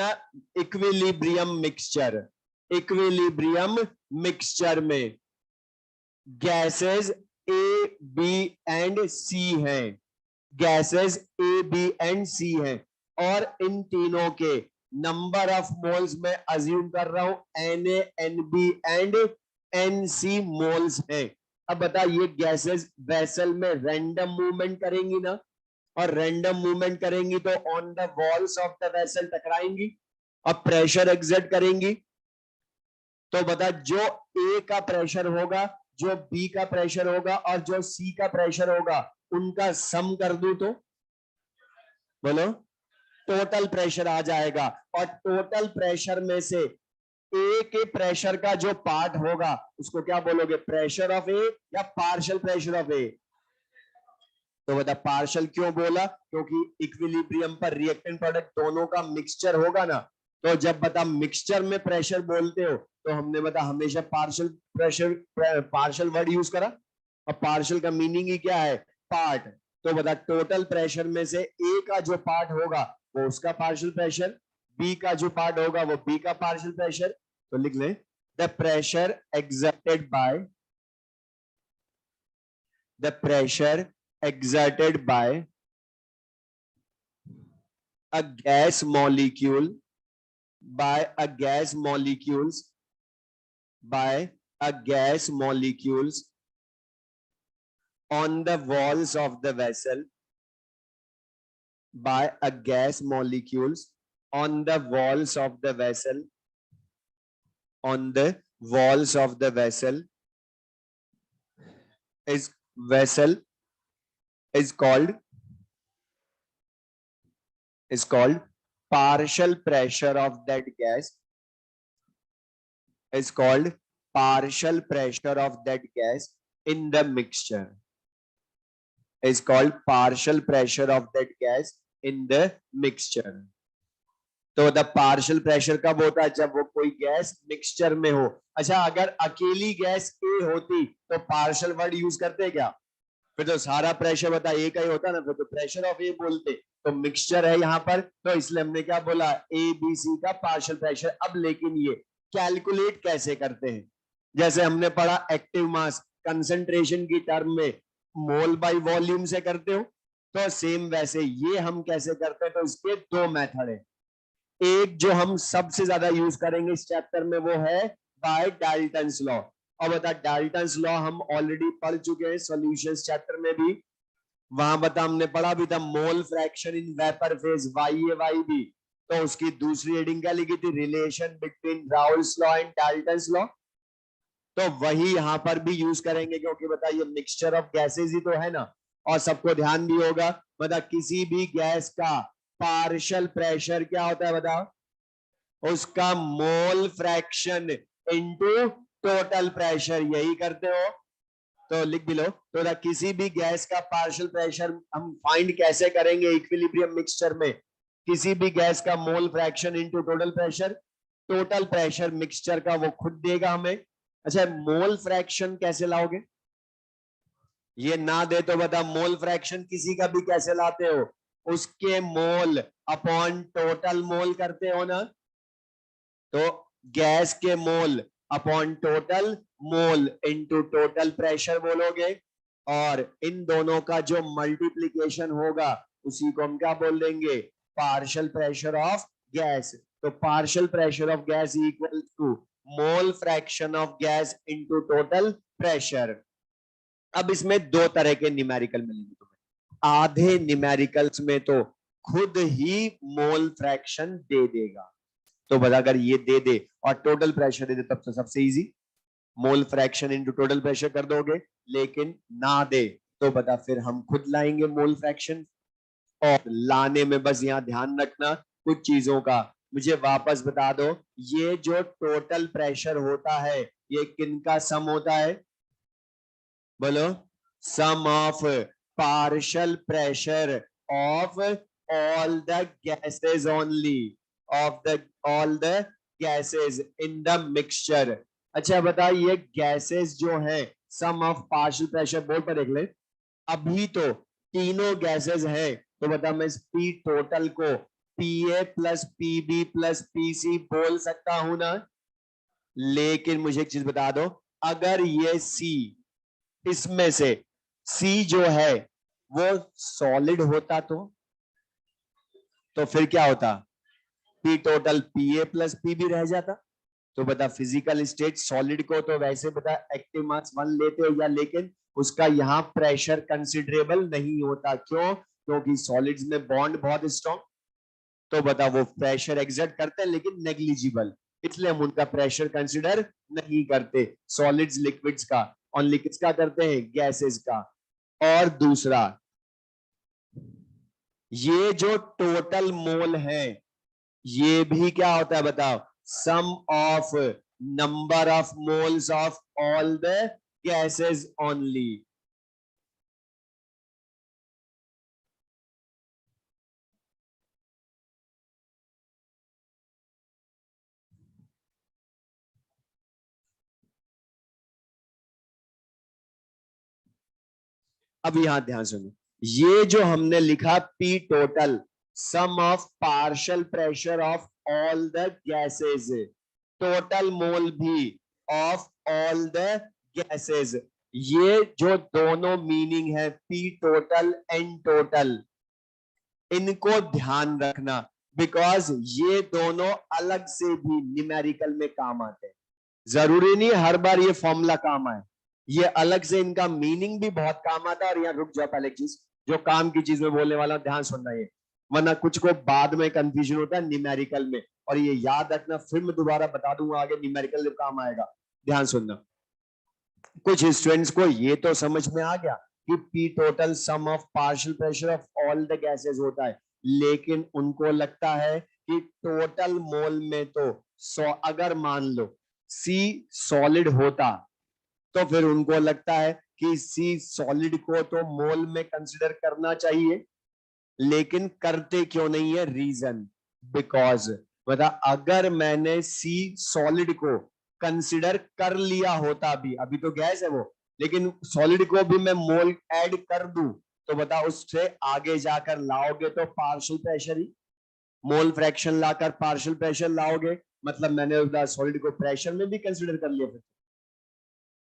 equilibrium mixture, equilibrium mixture में gases A B and C हैं, gases A B and C हैं, और इन तीनों के नंबर ऑफ मोल्स में अज्यूम कर रहा हूं Na Nb and Nc moles हैं। अब बता ये गैसेस वेसल में रैंडम मूवमेंट करेंगी ना, और रैंडम मूवमेंट करेंगी तो on the walls of the vessel टकराएंगी और प्रेशर एग्जर्ट करेंगी। तो बता जो ए का प्रेशर होगा, जो बी का प्रेशर होगा और जो सी का प्रेशर होगा उनका सम कर दूं तो बोलो टोटल प्रेशर आ जाएगा। और टोटल प्रेशर में से ए के प्रेशर का जो पार्ट होगा उसको क्या बोलोगे, प्रेशर ऑफ ए या पार्शियल प्रेशर ऑफ ए? तो बता पार्शियल क्यों बोला, क्योंकि इक्विलिब्रियम पर रिएक्टेंट प्रोडक्ट दोनों का मिक्सचर होगा ना। तो जब बता मिक्सचर में प्रेशर बोलते हो तो हमने बता हमेशा partial pressure partial word use करा, और पार्शियल का मीनिंग ही क्या है, पार्ट। तो बता टोटल प्रेशर में से ए का जो पार्ट होगा वो उसका पार्शियल प्रेशर, बी का जो पार्ट होगा वो बी का पार्शियल प्रेशर। तो लिख लें the pressure exerted by, the pressure exerted by a gas molecule, by a gas molecules, by a gas molecules on the walls of the vessel, by a gas molecules on the walls of the vessel, on the walls of the vessel is vessel is called partial pressure of that gas, is called partial pressure of that gas in the mixture, is called partial pressure of that gas in the mixture। तो the partial pressure कब होता है, जब वो कोई gas mixture में हो। अच्छा अगर अकेली गैस ए होती तो पार्शियल वर्ड यूज करते क्या, फिर तो सारा प्रेशर बता ए का ही होता ना, फिर तो प्रेशर ऑफ ए बोलते। तो मिक्सचर है यहाँ पर तो इसलिए हमने क्या बोला, ए बी सी का पार्शियल प्रेशर। अब लेकिन ये कैलकुलेट कैसे करते हैं, जैसे हमने पढ़ा एक्टिव मास कंसंट्रेशन की टर्म में मोल बाय वॉल्यूम से करते हो, तो सेम वैसे ये हम कैसे करते हैं। तो इसके दो मेथड है, एक जो हम सबसे ज्यादा यूज करेंगे इस चैप्टर में वो है बाय डाल्टन्स लॉ। और बता डाल्टन्स लॉ हम ऑलरेडी पढ़ चुके हैं सॉल्यूशंस चैप्टर में भी, वहां बता हमने पढ़ा भी था mole fraction in vapour phase Y भी। तो उसकी दूसरी हेडिंग क्या लिखी थी, relation between Raoult's law and Dalton's law. तो वही यहां पर भी यूज करेंगे, क्योंकि बता ये मिक्सचर ऑफ गैसेस ही तो है ना। और सबको ध्यान भी होगा। मतलब किसी भी गैस का पार्शियल प्रेशर क्या होता है बताओ, उसका mole fraction into total pressure, यही करते हो तो लिख भी लो। तो किसी भी गैस का पार्शियल प्रेशर हम फाइंड कैसे करेंगे इक्विलिब्रियम मिक्सचर में, किसी भी गैस का mole fraction into total pressure, total pressure mixture का वो खुद देगा हमें। अच्छा मोल फ्रैक्शन कैसे लाओगे, ये ना दे तो बता, मोल फ्रैक्शन किसी का भी कैसे लाते हो, उसके मोल अपॉन टोटल मोल करते हो ना, तो गैस के mole upon total mole into total pressure बोलोगे, और इन दोनों का जो मल्टीप्लीकेशन होगा उसी को हम क्या बोल देंगे, पार्शियल प्रेशर ऑफ गैस। तो partial pressure of gas equal to mole fraction of gas into total pressure. अब इसमें दो तरह के न्यूमेरिकल मिलेंगे तुम्हें, आधे न्यूमेरिकल्स में तो खुद ही मोल फ्रैक्शन दे देगा, तो बता अगर ये दे दे और टोटल प्रेशर दे दे तब तो सबसे easy, mole fraction into total pressure कर दोगे। लेकिन ना दे तो बता फिर हम खुद लाएंगे मोल फ्रैक्शन। और लाने में बस यहां ध्यान रखना कुछ चीजों का, मुझे वापस बता दो, ये जो टोटल प्रेशर होता है ये किनका सम होता है, बोलो, sum of partial pressure of all the gases only, of the all the gases in the mixture. अच्छा बता ये गैसेस जो है sum of partial pressure, board पर देख ले, अभी तो तीनों गैसेस है, तो बता मैं इस पी टोटल को पीए प्लस पीबी प्लस पीसी बोल सकता हूं ना। लेकिन मुझे एक चीज बता दो, अगर ये सी, इसमें से सी जो है वो सॉलिड होता तो फिर क्या होता, पी टोटल पीए प्लस पीबी रह जाता। तो बता फिजिकल स्टेट सॉलिड को तो वैसे बता एक्टिव मास 1 लेते हो या, लेकिन उसका यहाँ प्रेशर कंसिडरेबल नहीं होता, क्यों, क्योंकि सॉलिड्स में बॉन्ड बहुत स्ट्रॉन्ग, तो बता वो प्रेशर एग्जर्ट करते हैं लेकिन नेग्लिजिबल, इसलिए हम उनका प्रेशर कंसिडर नहीं करते सॉलिड्स लिक्विड्स का, ओनली किसका करते हैं, गैसेस का। और दूसरा ये जो टोटल मोल है ये भी क्या होता है बताओ, sum of number of moles of all the gases only. अब यहां ध्यान सुनो, ये जो हमने लिखा P total sum of partial pressure of all the gases, total mole भी ऑफ ऑल द गैसेस, ये जो दोनों मीनिंग है पी टोटल एंड टोटल, इनको ध्यान रखना, बिकॉज ये दोनों अलग से भी न्यूमेरिकल में काम आते हैं, जरूरी नहीं हर बार ये फॉर्मूला काम आए, ये अलग से इनका मीनिंग भी बहुत काम आता है। और यहाँ रुक जाओ, पहले एक चीज जो काम की चीज में बोलने वाला ध्यान सुनना, ये वरना कुछ को बाद में कंफ्यूजन होता है न्यूमेरिकल में, और ये याद रखना, फिर मैं दोबारा बता दूंगा आगे न्यूमेरिकल जब काम आएगा, ध्यान सुनना। कुछ स्टूडेंट्स को ये तो समझ में आ गया कि P total sum of partial pressure of all the gases होता है, लेकिन उनको लगता है कि टोटल मोल में तो अगर मान लो सी सॉलिड होता तो फिर उनको लगता है कि सी सॉलिड को तो मोल में कंसिडर करना चाहिए, लेकिन करते क्यों नहीं है, रीजन बिकॉज बता अगर मैंने सी सॉलिड को कंसिडर कर लिया होता, भी अभी तो गैस है वो, लेकिन सॉलिड को भी मैं मोल ऐड कर दूं, तो बता उससे आगे जाकर लाओगे तो पार्शियल प्रेशर ही, मोल फ्रैक्शन लाकर पार्शियल प्रेशर लाओगे, मतलब मैंने सॉलिड को प्रेशर में भी कंसिडर कर लिया फिर।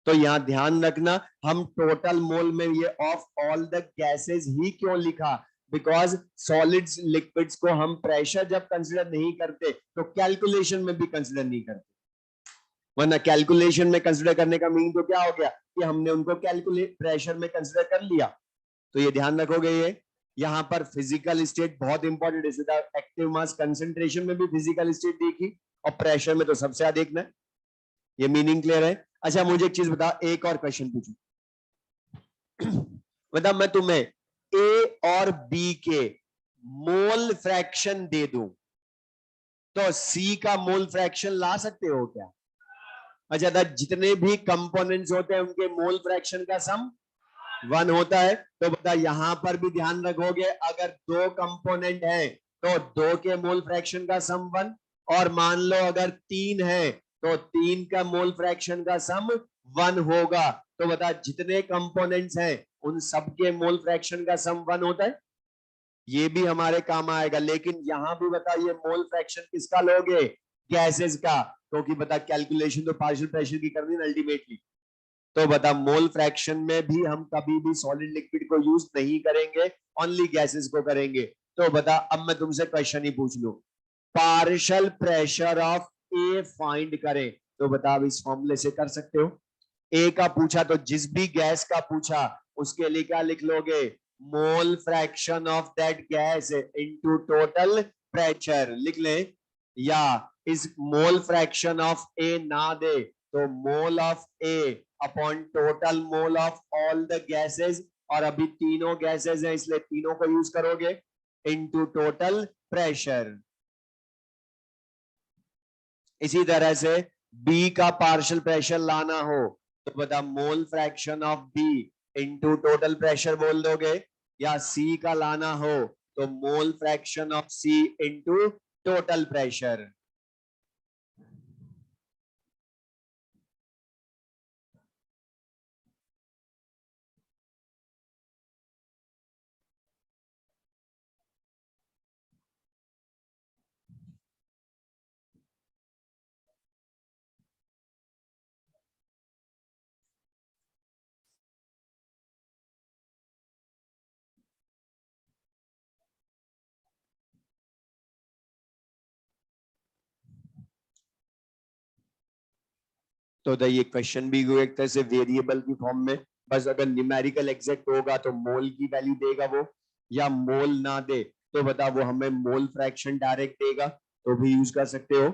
तो यहां ध्यान रखना, हम टोटल मोल में ये ऑफ ऑल द गैसेस ही क्यों लिखा, बिकॉज सॉलिड्स लिक्विड्स को हम प्रेशर जब कंसिडर नहीं करते तो कैलकुलेशन में भी कंसिडर नहीं करते, वरना कैलकुलेशन में कंसिडर करने का मीनिंग तो क्या हो गया कि हमने उनको कैलकुलेट प्रेशर में कंसिडर कर लिया। तो ये ध्यान रखोगे, ये यहाँ पर फिजिकल स्टेट बहुत इंपॉर्टेंट है, एक्टिव मास कंसेंट्रेशन में भी फिजिकल स्टेट देखी और प्रेशर में तो सबसे ज्यादा देखना है, ये मीनिंग क्लियर है। अच्छा मुझे एक चीज बता, एक और क्वेश्चन पूछू, मतलब मैं तुम्हें ए और बी के मोल फ्रैक्शन दे दूं तो सी का मोल फ्रैक्शन ला सकते हो क्या? अच्छा, तो जितने भी कंपोनेंट्स होते हैं उनके मोल फ्रैक्शन का सम 1 होता है। तो बता, यहां पर भी ध्यान रखोगे, अगर दो कंपोनेंट है तो दो के मोल फ्रैक्शन का सम 1, और मान लो अगर 3 है तो 3 का मोल फ्रैक्शन का सम 1 होगा। तो बता, जितने कंपोनेंट्स हैं उन सबके मोल फ्रैक्शन का सम 1 होता है। ये भी हमारे काम आएगा, लेकिन यहां भी बता, ये मोल फ्रैक्शन किसका लोगे? गैसेस का। क्योंकि बता, कैलकुलेशन तो पार्शियल प्रेशर की करनी है अल्टीमेटली। तो बता, मोल फ्रैक्शन में भी हम कभी भी सॉलिड लिक्विड को यूज नहीं करेंगे, ओनली गैसेस को करेंगे। तो बता, अब मैं तुमसे क्वेश्चन ही पूछ लूं, partial pressure of A find करें। तो बता, अब इस फॉर्मूले से कर सकते हो। ए का पूछा तो जिस भी गैस का पूछा उसके लिए क्या लिख लोगे? मोल fraction of that gas into total pressure लिख ले। या इस मोल फ्रैक्शन ऑफ ए ना दे तो mole of A upon total mole of all the gases, और अभी तीनों गैसेस हैं इसलिए तीनों को यूज करोगे, इनटू टोटल प्रेशर। इसी तरह से बी का पार्शियल प्रेशर लाना हो तो बता, mole fraction of B into total pressure बोल दोगे, या सी का लाना हो तो mole fraction of C into total pressure. तो ये क्वेश्चन भी एक तरह से वेरिएबल की फॉर्म में, बस अगर न्यूमेरिकल एग्जैक्ट होगा तो मोल की वैल्यू देगा वो, या मोल ना दे तो बता, वो हमें मोल फ्रैक्शन डायरेक्ट देगा, तो भी यूज कर सकते हो।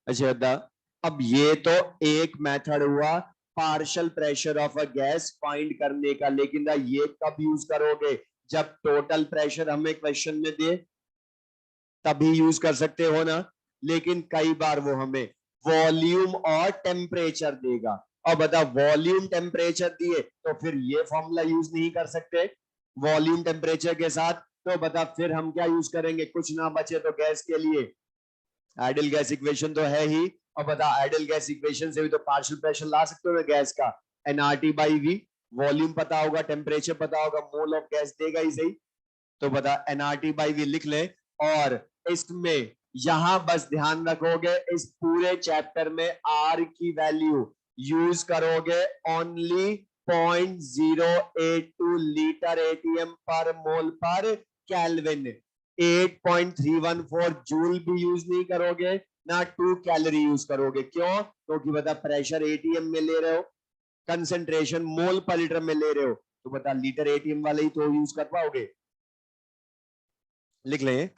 अच्छा दा, अब ये तो एक मेथड हुआ partial pressure of a gas find करने का, लेकिन दा ये कब यूज करोगे? जब टोटल प्रेशर हमें क्वेश्चन में दे तभी यूज कर सकते हो ना। लेकिन कई बार वो हमें वॉल्यूम और टेम्परेचर देगा, और बता, वॉल्यूम टेम्परेचर दिए तो फिर ये फॉर्मूला यूज नहीं कर सकते वॉल्यूम टेम्परेचर के साथ। तो बता, फिर हम क्या यूज करेंगे? कुछ ना बचे तो गैस के लिए आइडियल गैस इक्वेशन तो है ही। और बता, आइडियल गैस इक्वेशन से भी तो पार्शियल प्रेशर ला सकते हो गैस का, एनआरटी बाई वी। वॉल्यूम पता होगा, टेम्परेचर पता होगा, मोल ऑफ गैस देगा ही सही। तो बता, एनआरटी बाई वी लिख ले। और इसमें यहां बस ध्यान रखोगे, इस पूरे चैप्टर में आर की वैल्यू यूज करोगे ओनली 0.082 लीटर एटीएम पर मोल पर कैलविन। 8.314 जूल भी यूज नहीं करोगे, ना 2 कैलोरी यूज करोगे। क्यों? क्योंकि बता, प्रेशर एटीएम में ले रहे हो, कंसेंट्रेशन मोल पर लीटर में ले रहे हो, तो बता लीटर एटीएम वाले ही तो यूज कर पाओगे। लिख लें।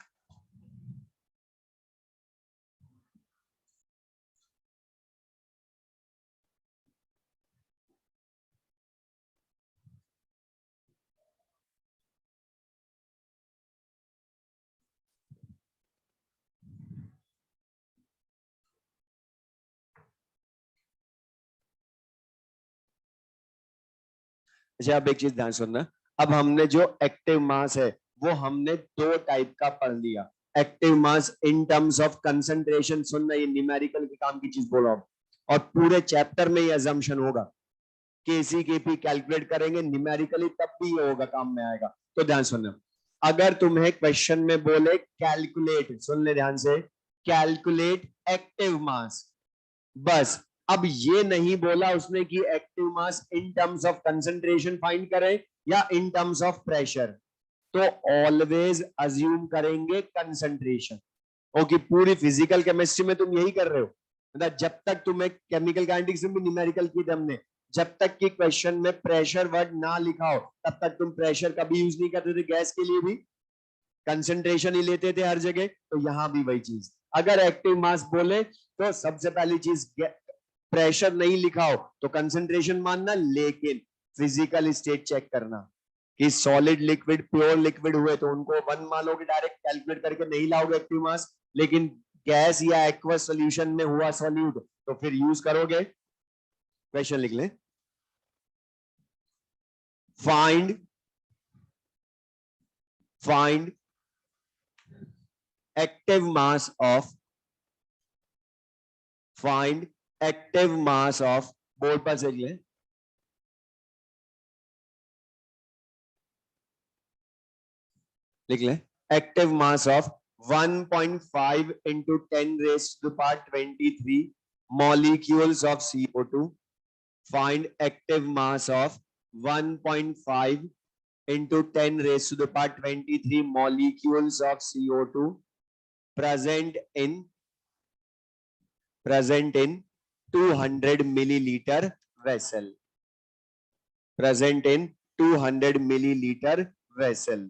अच्छा, अब एक चीज ध्यान सुनना, अब हमने जो एक्टिव मास है वो हमने दो टाइप का पढ़ लिया। Active mass in terms of concentration, सुनना, ये न्यूमेरिकल के काम की चीज बोल रहा हूं, और पूरे चैप्टर में ये अजम्पशन होगा, केसी केपी कैलकुलेट करेंगे न्यूमेरिकली तब भी ये होगा, काम में आएगा। तो ध्यान सुनना, अगर तुम्हें क्वेश्चन में बोले कैलकुलेट, सुन ले ध्यान से, कैलकुलेट एक्टिव मास, बस अब ये नहीं बोला उसने कि active mass in terms of concentration find करें या इन टर्म्स ऑफ प्रेशर, तो ऑलवेज अज्यूम करेंगे कंसंट्रेशन। ओके, पूरी फिजिकल केमिस्ट्री में तुम यही कर रहे हो, मतलब जब तक तुम्हें केमिकल काइनेटिक्स में भी न्यूमेरिकल की थी हमने, जब तक कि क्वेश्चन में प्रेशर वर्ड ना लिखा हो तब तक तुम प्रेशर कभी यूज नहीं करते थे। गैस के लिए भी कंसंट्रेशन ही लेते थे हर जगह, तो यहां भी वही चीज। अगर एक्टिव मास बोले तो सबसे पहली चीज प्रेशर नहीं लिखा हो तो कंसंट्रेशन मानना, लेकिन फिजिकल स्टेट चेक करना कि सॉलिड लिक्विड प्योर लिक्विड हुए तो उनको वन मानोगे, डायरेक्ट कैलकुलेट करके नहीं लाओगे एक्टिव मास, लेकिन गैस या एक्वस सॉल्यूशन में हुआ सॉल्यूट तो फिर यूज करोगे। क्वेश्चन लिख लें, find active mass of, find active mass of, board पर से लिख लें, active mass of 1.5 into 10 raised to the power 23 molecules of CO2. Find active mass of 1.5 into 10 raised to the power 23 molecules of CO2 present in 200 milliliter vessel. Present in 200 milliliter vessel.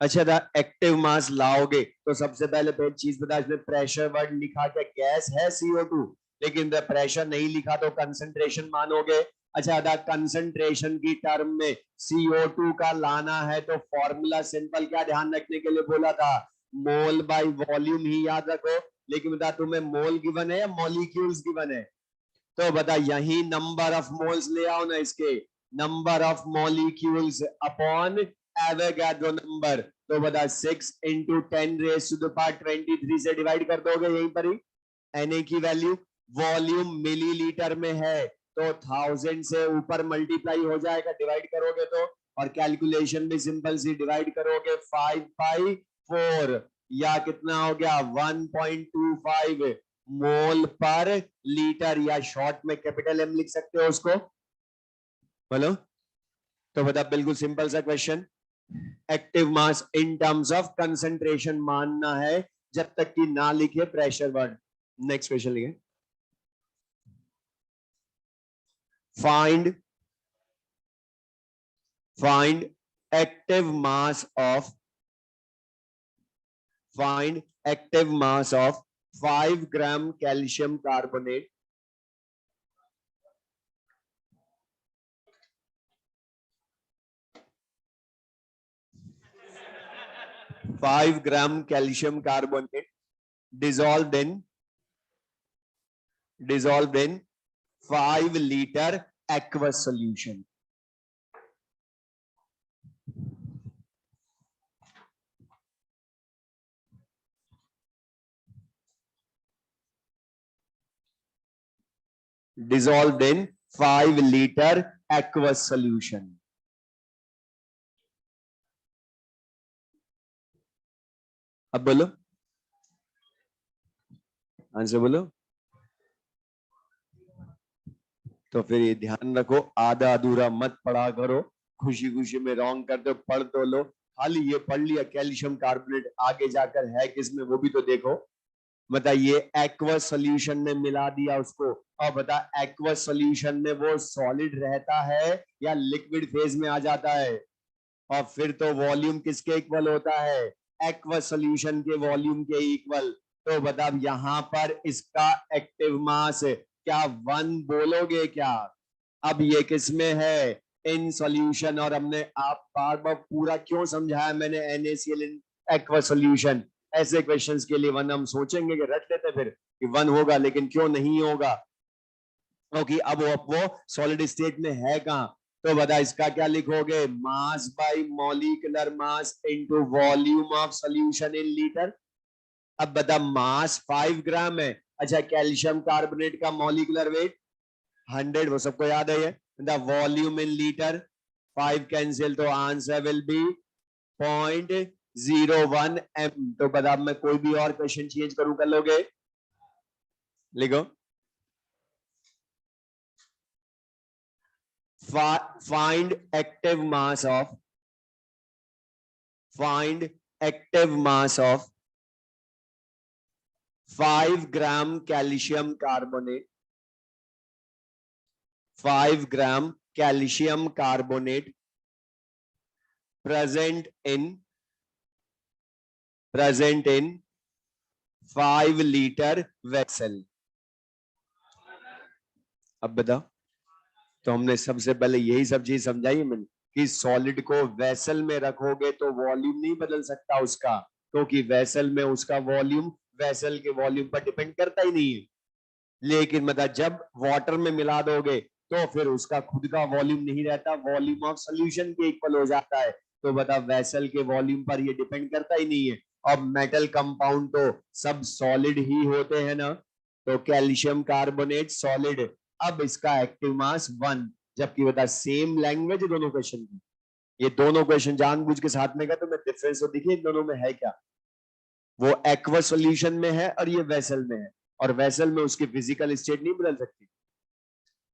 अच्छा, active mass लाओगे तो सबसे पहले चीज बता, इसमें pressure word लिखा क्या, गैस है CO2, लेकिन प्रेशर नहीं लिखा तो कंसंट्रेशन मानोगे। अच्छा, कंसंट्रेशन की टर्म में CO2 का लाना है तो फॉर्मूला सिंपल, क्या ध्यान रखने के लिए बोला था, मोल बाय वॉल्यूम ही याद रखो। लेकिन बता तुम्हें मोल गिवन है या मॉलिक्यूल्स गिवन है, तो बता यही नंबर ऑफ मोल्स ले आओ ना, इसके number of molecules upon Avogadro number, तो बता 6 into 10 raised to the power 23 से डिवाइड कर दोगे यहीं पर ही। Na की वैल्यू, वॉल्यूम मिलीलीटर में है तो 1000 से ऊपर मल्टीप्लाई हो जाएगा डिवाइड करोगे तो, और कैलकुलेशन भी सिंपल सी, डिवाइड करोगे 5/4 या कितना हो गया 1.25 मोल पर लीटर, या शॉर्ट में कैपिटल एम लिख सकते हो उसको, बोलो। तो बता बिल्कुल सिंपल सा question, active mass in terms of concentration मानना है जब तक कि ना लिखे प्रेशर वर्ड। नेक्स्ट क्वेश्चन लिखे, find active mass of, find active mass of 5 gram calcium carbonate, 5 gram calcium carbonate dissolved in 5 liter aqueous solution. Dissolved in 5 liter aqueous solution. अब बोलो, आंसर बोलो। तो फिर ये ध्यान रखो, आधा अधूरा मत पढ़ा करो, खुशी खुशी में रॉन्ग करते हो, पढ़ तो लो, खाली ये पढ़ लिया कैल्शियम कार्बोनेट, आगे जाकर है किसमें वो भी तो देखो। बताइए, एक्वस सॉल्यूशन में मिला दिया उसको, और बता एक्वस सॉल्यूशन में वो सॉलिड रहता है या लिक्विड फेज में आ जाता है, और फिर तो वॉल्यूम किसके इक्वल होता है, एक्वस सॉल्यूशन के वॉल्यूम के इक्वल। तो बता यहाँ पर इसका एक्टिव मास क्या 1 बोलोगे क्या, अब ये किसमें है, इन सॉल्यूशन, और हमने आप बार बार पूरा क्यों समझाया मैंने, NaCl इन एक्वस सॉल्यूशन। ऐसे क्वेश्चंस के लिए 1 हम सोचेंगे कि रट लेते फिर कि 1 होगा, लेकिन क्यों नहीं होगा, क्योंकि अब वो सॉलिड स्टेट में है कहां। तो बता इसका क्या लिखोगे, mass by molecular mass into volume of solution in litre. अब बता मास 5 ग्राम है, अच्छा, कैल्शियम कार्बोनेट का मॉलिक्यूलर वेट 100, वो सबको याद है ये। The volume in litre, 5 cancel, तो आंसर विल बी 0.01 m। तो बता, मैं कोई भी और क्वेश्चन चेंज करूं, कर लोगे? लिखो, find active mass of 5 gram calcium carbonate, 5 gram calcium carbonate present in 5 liter vessel। अब बताओ, तो हमने सबसे पहले यही सब चीज समझाई है मैंने कि सॉलिड को वेसल में रखोगे तो वॉल्यूम नहीं बदल सकता उसका, क्योंकि वेसल में उसका वॉल्यूम वेसल के वॉल्यूम पर डिपेंड करता ही नहीं है। लेकिन मतलब जब वाटर में मिला दोगे तो फिर उसका खुद का वॉल्यूम नहीं रहता, वॉल्यूम ऑफ सोल्यूशन के इक्वल हो जाता है। तो बता, वेसल के वॉल्यूम पर ये डिपेंड करता ही नहीं है। अब मेटल कंपाउंड तो सब सॉलिड ही होते हैं ना, तो कैल्शियम कार्बोनेट सॉलिड। अब इसका एक्टिव मास 1, जबकि बता सेम लैंग्वेज दोनों क्वेश्चन की। ये दोनों क्वेश्चन जानबूझ के साथ में का, तो मैं डिफरेंस तो देखिए दोनों में है क्या। वो एक्वस सॉल्यूशन में है और ये वेसल में है, और वेसल में उसकी फिजिकल स्टेट नहीं बदल सकती।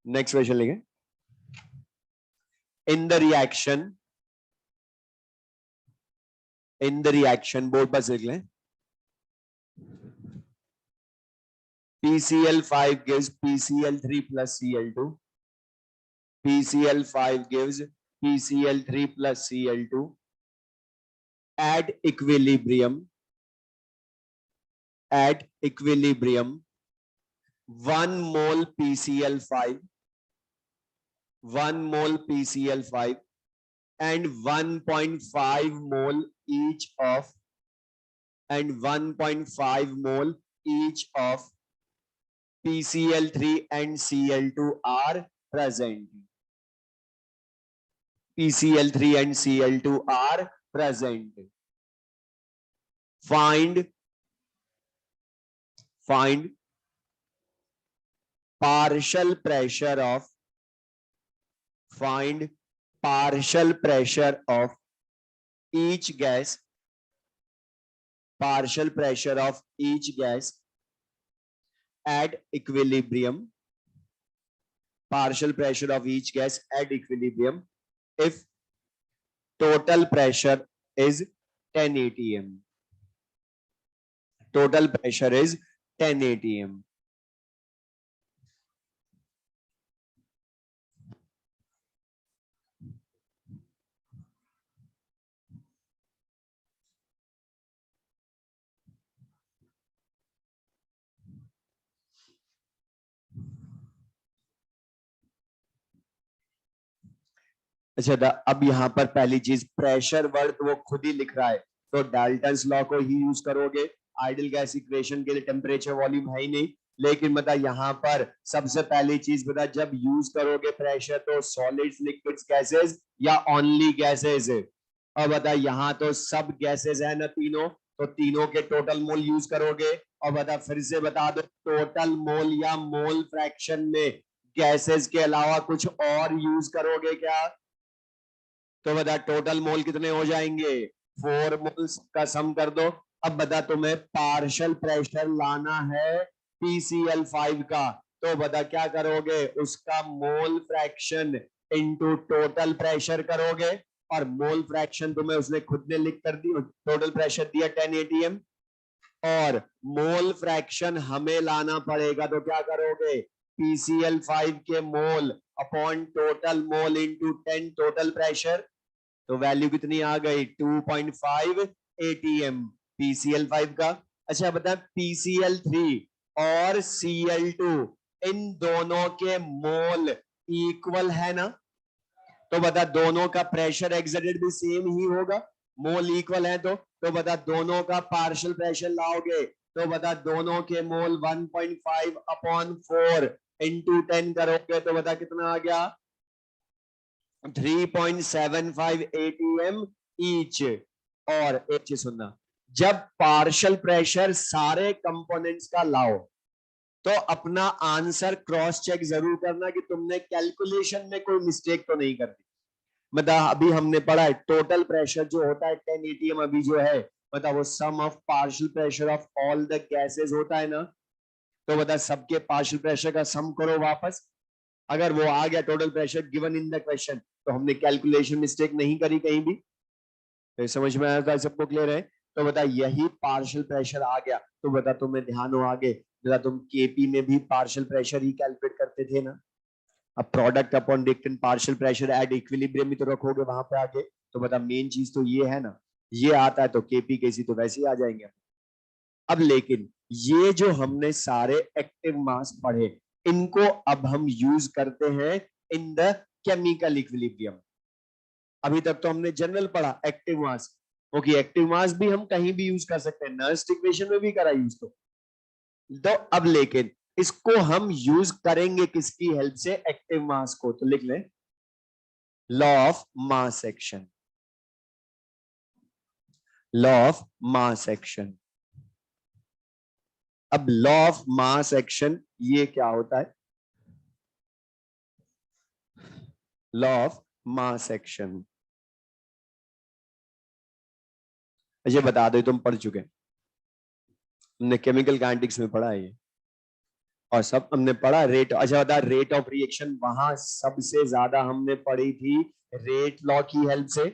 नेक्स्ट क्वेश्चन लिखें, इन द रिएक्शन बोर्ड पर लिख लें, PCl5 gives PCl3 plus Cl2, PCl5 gives PCl3 plus Cl2 at equilibrium 1 mole PCl5 and 1.5 mole each of PCl3 and Cl2 are present. PCl3 and Cl2 are present. Find partial pressure of each gas, at equilibrium, if total pressure is 10 atm. Total pressure is 10 atm. अच्छा, अब यहां पर पहली चीज pressure word वो खुद ही लिख रहा है, तो डाल्टन्स लॉ को ही यूज करोगे। आइडियल गैस इक्वेशन के लिए टेम्परेचर वॉल्यूम है ही नहीं। लेकिन बता यहां पर सबसे पहली चीज बता, जब यूज करोगे प्रेशर तो सॉलिड्स, लिक्विड्स, गैसेस या ओनली गैसेस? और बता यहां तो सब गैसेस है ना तीनों, तो तीनों के टोटल मोल यूज करोगे। और बता फिर से बता दो, टोटल मोल या मोल फ्रैक्शन में गैसेस के अलावा कुछ और यूज करोगे क्या? तो बता टोटल मोल कितने हो जाएंगे? 4 मोल्स का सम कर दो। अब बता तुम्हें पार्शियल प्रेशर लाना है PCl5 का, तो बता क्या करोगे? उसका mole fraction into total pressure करोगे, और मोल फ्रैक्शन तुम्हें उसने खुद ने लिख कर दी, टोटल प्रेशर दिया 10 atm, और मोल फ्रैक्शन हमें लाना पड़ेगा, तो क्या करोगे? PCl5 के mole upon total mole into 10 total pressure, तो वैल्यू कितनी आ गई? 2.5 atm PCl5 का। अच्छा बता, PCl3 और Cl2 इन दोनों के मोल इक्वल है ना? तो बता दोनों का प्रेशर एक्सर्टेड भी सेम ही होगा, मोल इक्वल है। तो बता दोनों का पार्शियल प्रेशर लाओगे, तो बता दोनों के मोल 1.5 अपॉन 4 इंटू 10 करोगे, तो बता कितना आ गया? 3.75 atm ईच। और एक चीज सुनना, जब पार्शियल प्रेशर सारे कंपोनेंट्स का लाओ, तो अपना आंसर क्रॉस चेक जरूर करना कि तुमने कैलकुलेशन में कोई मिस्टेक तो नहीं कर दी। मतलब अभी हमने पढ़ा है टोटल प्रेशर जो होता है 10 atm अभी जो है, मतलब वो sum of partial pressure of all the gases होता है ना। तो बता सबके पार्शियल प्रेशर का सम करो वापस, अगर वो आ गया total pressure given in the question तो हमने कैलकुलेशन मिस्टेक नहीं करी कहीं भी। तो समझ में आया था, सबको क्लियर है? तो बता यही पार्शियल प्रेशर आ गया तो बता तुम्हें ध्यान हो आगे, बता तुम केपी में भी पार्शियल प्रेशर ही कैलकुलेट करते थे ना। अब product upon reactant partial pressure at equilibrium ही तो रखोगे वहां पे आगे। तो बता मेन चीज तो ये है ना, ये आता है तो केपी केसी तो वैसे ही आ जाएंगे। अब लेकिन ये जो हमने सारे एक्टिव मास पढ़े, इनको अब हम यूज करते हैं इन द केमिकल इक्विलिब्रियम। अभी तक तो हमने जनरल पढ़ा एक्टिव मास, ओके एक्टिव मास भी हम कहीं भी यूज कर सकते हैं, नर्स्ट इक्वेशन में भी करा यूज। तो अब लेकिन इसको हम यूज करेंगे किसकी हेल्प से, एक्टिव मास को। तो लिख लें law of mass action, law of mass action. अब लॉ ऑफ मास एक्शन ये क्या होता है, लॉ ऑफ मास एक्शन। अच्छा बता दो तुम पढ़ चुके, हमने केमिकल काइनेटिक्स में पढ़ा है ये, और सब हमने पढ़ा रेट। अच्छा बता रेट ऑफ रिएक्शन वहां सबसे ज्यादा हमने पढ़ी थी रेट लॉ की हेल्प से।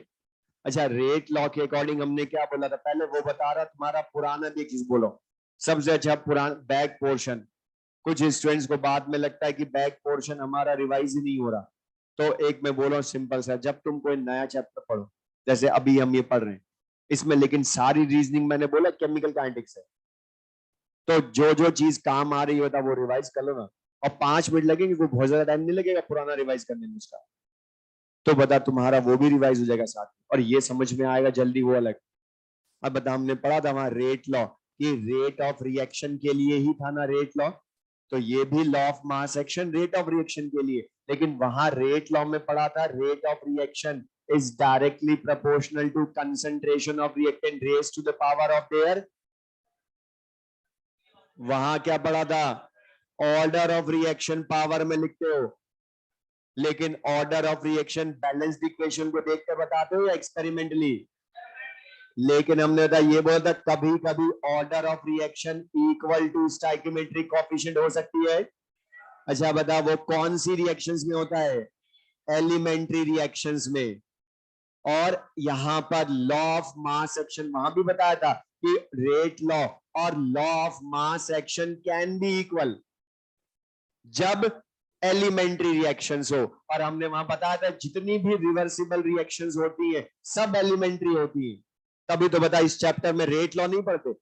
अच्छा रेट लॉ के अकॉर्डिंग हमने क्या बोला था, पहले वो बता रहा तुम्हारा पुराना भी चीज बोलो। सबसे अच्छा पुराना बैक पोर्शन, कुछ स्टूडेंट्स को बाद में लगता है कि बैक पोर्शन हमारा रिवाइज ही नहीं हो रहा। तो एक मैं बोल रहा हूँ सिंपल सा, जब तुम कोई नया चैप्टर पढ़ो, जैसे अभी हम ये पढ़ रहे हैं इसमें, लेकिन सारी रीजनिंग मैंने बोला केमिकल काइनेटिक्स है, तो जो जो चीज काम आ रही होता वो रिवाइज कर लो ना। और 5 मिनट लगेंगे, कोई बहुत ज्यादा टाइम नहीं लगेगा पुराना रिवाइज करने में उसका। तो बता तुम्हारा वो भी रिवाइज हो जाएगा साथ में, और ये समझ में आएगा जल्दी वो अलग। अब बता हमने पढ़ा था वहां रेट लॉ, कि रेट ऑफ रिएक्शन के लिए ही था ना रेट लॉ, तो ये भी law of mass action rate of reaction के लिए। लेकिन वहां रेट लॉ में पढ़ा था rate of reaction is directly proportional to concentration of reactant raise to the power of their. वहां क्या पढ़ा था, ऑर्डर ऑफ रिएक्शन पावर में लिखते हो, लेकिन order of reaction balanced equation को देखकर बताते हो या एक्सपेरिमेंटली। लेकिन हमने था ये बोला था कभी कभी order of reaction equal to stoichiometric coefficient हो सकती है। अच्छा बता वो कौन सी रिएक्शंस में होता है, एलिमेंट्री रिएक्शंस में। और यहां पर लॉ ऑफ मास एक्शन वहां भी बताया था कि रेट लॉ और law of mass action can be equal जब एलिमेंट्री रिएक्शंस हो। और हमने वहां बताया था जितनी भी रिवर्सिबल रिएक्शंस होती है सब एलिमेंट्री होती है। तभी तो बता इस चैप्टर में रेट लॉ नहीं पढ़ते,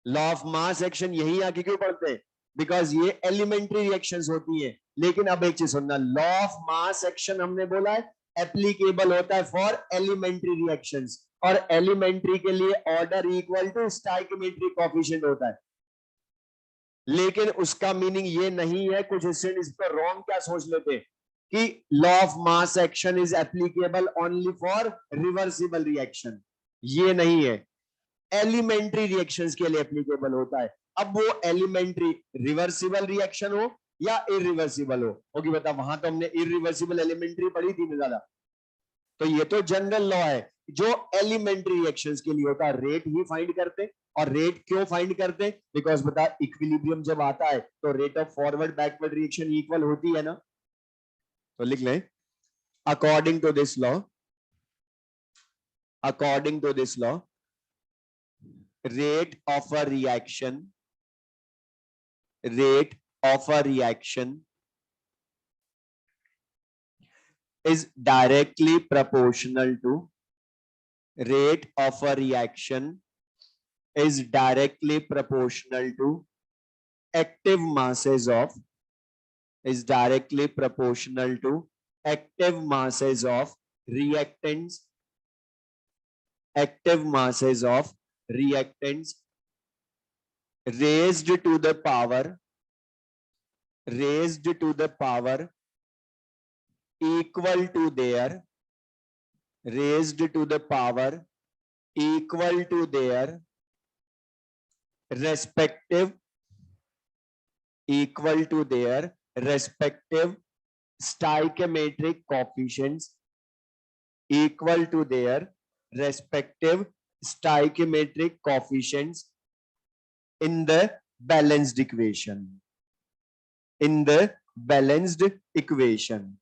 लॉ ऑफ मास एक्शन यही आके क्यों पढ़ते हैं, बिकॉज ये एलिमेंट्री रिएक्शंस होती है। लेकिन अब एक चीज सुनना, लॉ ऑफ मास एक्शन हमने बोला है एप्लीकेबल होता है फॉर एलिमेंट्री रिएक्शंस, और एलिमेंट्री के लिए order equal to stoichiometric coefficient होता है। लेकिन उसका मीनिंग ये नहीं है, कुछ स्टूडेंट इस पर रॉन्ग क्या सोच लेते हैं कि law of mass action is applicable only for reversible reaction, ये नहीं है, एलिमेंट्री रिएक्शंस के लिए एप्लीकेबल होता है। अब वो एलिमेंट्री रिवर्सिबल रिएक्शन हो या इरिवर्सिबल हो, ओके बता वहां तो हमने इरिवर्सिबल एलिमेंट्री पढ़ी थी ना ज्यादा। तो ये तो जनरल लॉ है जो एलिमेंट्री रिएक्शंस के लिए होता है, रेट ही फाइंड करते। और रेट क्यों फाइंड करते, बिकॉज बता इक्विलिब्रियम जब आता है तो rate of forward backward reaction equal होती है ना। तो लिख लें according to this law, according to this law rate of a reaction, rate of a reaction is directly proportional to, rate of a reaction is directly proportional to active masses of, is directly proportional to active masses of reactants, active masses of reactants raised to the power, raised to the power equal to their, raised to the power equal to their respective equal to their respective stoichiometric coefficients, equal to their respective stoichiometric coefficients in the balanced equation, in the balanced equation,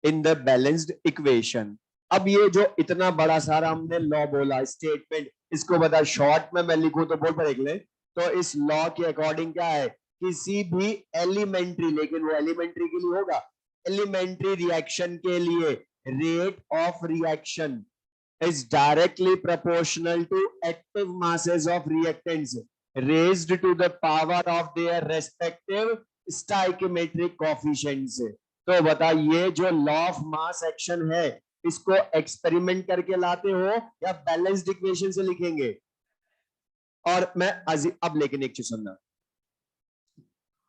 in the balanced equation. अब ये जो इतना बड़ा सारा हमने law बोला, statement, इसको बता शॉर्ट में मैं लिखूं तो बोल पर ले, तो इस लॉ के अकॉर्डिंग क्या है, किसी भी एलिमेंट्री, लेकिन वो एलिमेंट्री के लिए होगा, एलिमेंट्री रिएक्शन के लिए rate of reaction is directly proportional to active masses of reactants raised to the power of their respective stoichiometric coefficients. तो बता, ये जो लॉ ऑफ मास एक्शन है, इसको एक्सपेरिमेंट करके लाते हो या बैलेंस्ड इक्वेशन से लिखेंगे? और मैं अब लेकिन एक चीज सुनना,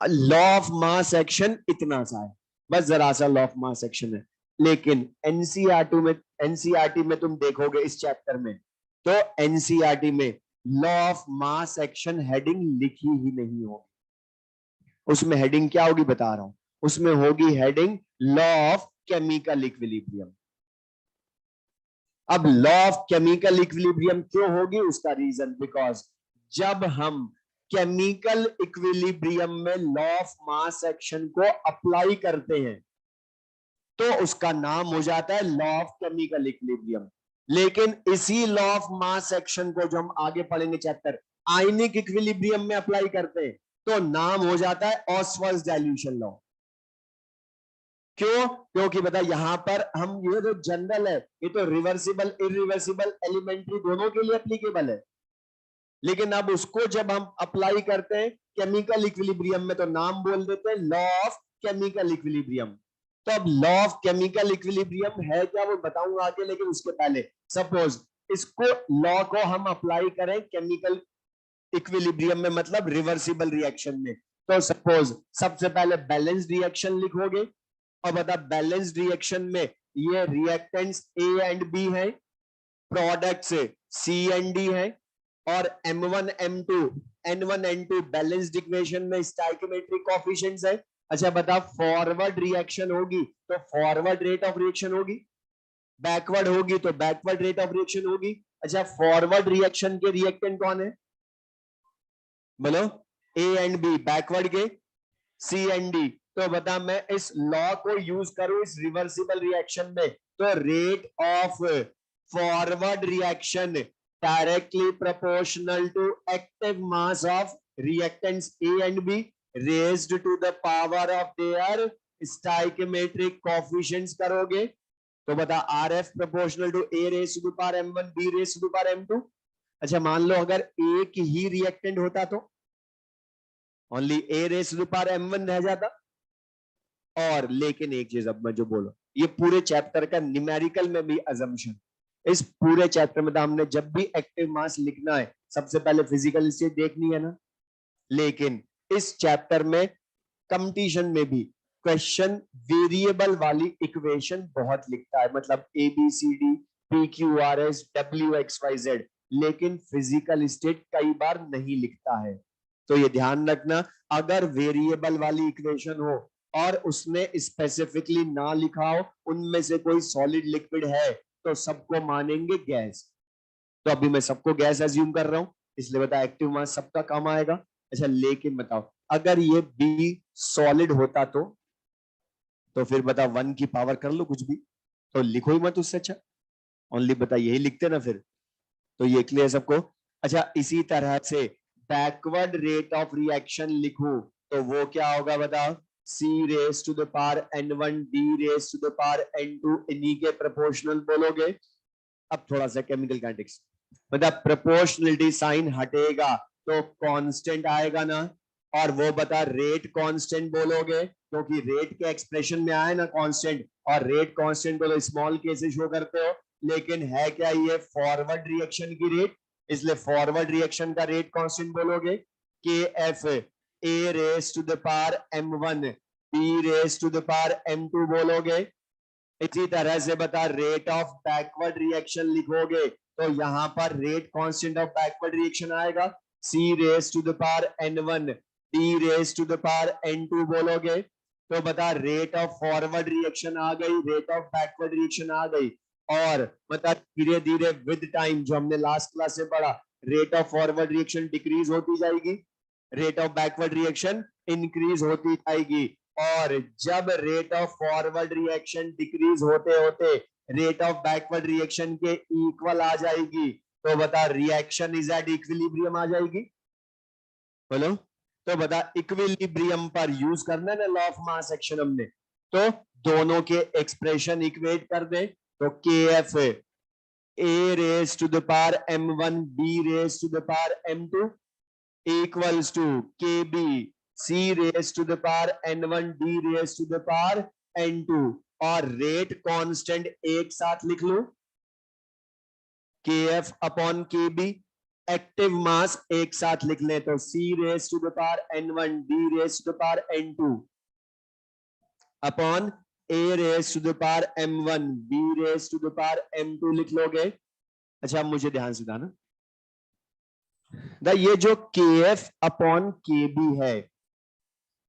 लॉ ऑफ मास एक्शन इतना सा है, बस जरा सा लॉ ऑफ मास एक्शन है, लेकिन एनसीईआरटी में तुम देखोगे इस चैप्टर में, तो एनसीईआरटी में law of mass action heading लिखी ही नहीं होगी। उसमें हेडिंग क्या होगी बता रहा हूं, उसमें होगी heading law of chemical equilibrium. अब लॉ ऑफ केमिकल इक्विलिब्रियम क्यों होगी, उसका रीजन, बिकॉज जब हम केमिकल इक्विलिब्रियम में लॉ ऑफ मास एक्शन को अप्लाई करते हैं तो उसका नाम हो जाता है लॉ ऑफ केमिकल इक्विलिब्रियम। लेकिन इसी लॉ ऑफ मास एक्शन को जो हम आगे पढ़ेंगे चैप्टर आयनिक इक्विलिब्रियम में अप्लाई करते हैं तो नाम हो जाता है ऑसवर्थ डाइल्यूशन लॉ। क्यों? क्योंकि बता, यहां पर हम, ये जो जनरल है, ये तो रिवर्सिबल इरिवर्सिबल एलिमेंट्री दोनों के लिए एप्लीकेबल है, लेकिन अब उसको जब हम अप्लाई करते हैं केमिकल इक्विलिब्रियम में तो नाम बोल देते हैं लॉ ऑफ केमिकल इक्विलिब्रियम। तो अब लॉ ऑफ केमिकल इक्विलिब्रियम है क्या वो बताऊंगा आगे, लेकिन उसके पहले सपोज इसको लॉ को हम अप्लाई करें केमिकल इक्विलिब्रियम में, मतलब रिवर्सिबल रिएक्शन में, तो सपोज सबसे पहले बैलेंस्ड रिएक्शन लिखोगे और बता बैलेंस्ड रिएक्शन में ये रिएक्टेंट्स ए एंड बी है, प्रोडक्ट्स सी एंड डी है, और M1 M2 N1 N2 balanced equation में स्टोइकियोमेट्रिक कोएफिशिएंट्स है। अच्छा बता, फॉरवर्ड रिएक्शन होगी तो फॉरवर्ड रेट ऑफ रिएक्शन होगी, बैकवर्ड होगी तो बैकवर्ड रेट ऑफ रिएक्शन होगी। अच्छा, फॉरवर्ड रिएक्शन के रिएक्टेंट कौन है बोलो? ए एंड बी, बैकवर्ड के सी एंड डी। तो बता, मैं इस लॉ को यूज करूं इस रिवर्सिबल रिएक्शन में, तो rate of forward reaction directly proportional to active mass of reactants A and B raised to the power of their stoichiometric coefficients करोगे तो बता RF proportional to A raised to the power M1 B raised to the power M2। अच्छा, मान लो अगर एक ही reactant होता तो only A raised to the power M1 रह जाता। और लेकिन एक चीज अब मैं जो बोलो, ये पूरे चैप्टर का न्यूमेरिकल में भी अजम्पशन, इस पूरे चैप्टर में हमने जब भी एक्टिव मास लिखना है सबसे पहले फिजिकल स्टेट देखनी है ना, लेकिन इस चैप्टर में कंपटीशन में भी क्वेश्चन वेरिएबल वाली इक्वेशन बहुत लिखता है, मतलब A B C D P Q R S W X Y Z, लेकिन फिजिकल स्टेट कई बार नहीं लिखता है। तो ये ध्यान रखना, अगर वेरिएबल वाली इक्वेशन हो और उसने स्पेसिफिकली ना लिखा हो उनमें से कोई सॉलिड लिक्विड है तो सबको मानेंगे गैस। तो अभी मैं सबको गैस एज्यूम कर रहा हूं, इसलिए बता एक्टिव मास सबका काम आएगा। अच्छा, लेकिन बताओ अगर ये बी सॉलिड होता तो फिर बता 1 की पावर कर लो कुछ भी, तो लिखो ही मत उससे अच्छा, ओनली बता यही लिखते ना फिर। तो ये क्लियर सबको? अच्छा, इसी तरह से बैकवर्ड रेट ऑफ रिएक्शन लिखूं तो वो क्या होगा बताओ? C raise to the power N1 D raise to the power N2 इन्हीं के प्रोपोर्शनल बोलोगे। अब थोड़ा सा केमिकल काइनेटिक्स, मतलब प्रोपोर्शनलिटी साइन हटेगा तो कांस्टेंट आएगा ना, और वो बता रेट कांस्टेंट बोलोगे क्योंकि रेट के एक्सप्रेशन में आए ना कांस्टेंट, और रेट कांस्टेंट को तो स्मॉल के से शो करते हो, लेकिन है क्या ये फॉरवर्ड रिएक्शन की रेट, इसलिए फॉरवर्ड रिएक्शन का रेट कांस्टेंट बोलोगे K F A raise to the power M1 B raise to the power M2 बोलोगे। इसी तरह से बता रेट ऑफ बैकवर्ड रिएक्शन लिखोगे तो यहां पर rate constant of backward reaction आएगा C raise to the power N1 D raise to the power n2 बोलोगे तो बता रेट ऑफ फॉरवर्ड रिएक्शन आ गई, रेट ऑफ बैकवर्ड रिएक्शन आ गई, और बता धीरे धीरे विद टाइम जो हमने लास्ट क्लास में पढ़ा rate of forward reaction decrease होती जाएगी, rate of backward reaction increase होती जाएगी, और जब rate of forward reaction decrease होते होते रेट ऑफ बैकवर्ड रिएक्शन के इक्वल आ जाएगी तो बता रिएक्शन इज एट इक्विलिब्रियम आ जाएगी। बोलो तो बता इक्विलिब्रियम पर यूज करना है ना लॉ ऑफ मास एक्शन हमने, तो दोनों के एक्सप्रेशन इक्वेट कर दे तो K F A raise to the power m1 b raise to the power m2 equals to K B C raise to the power n1 d raise to the power n2, और rate constant एक साथ लिख लो K F upon K B, active mass एक साथ लिख ले तो c raise to the power n1 d raise to the power n2 upon a raise to the power m1 b raise to the power m2 लिख लोगे। अच्छा अब मुझे ध्यान से बताना ये जो kf अपॉन kb है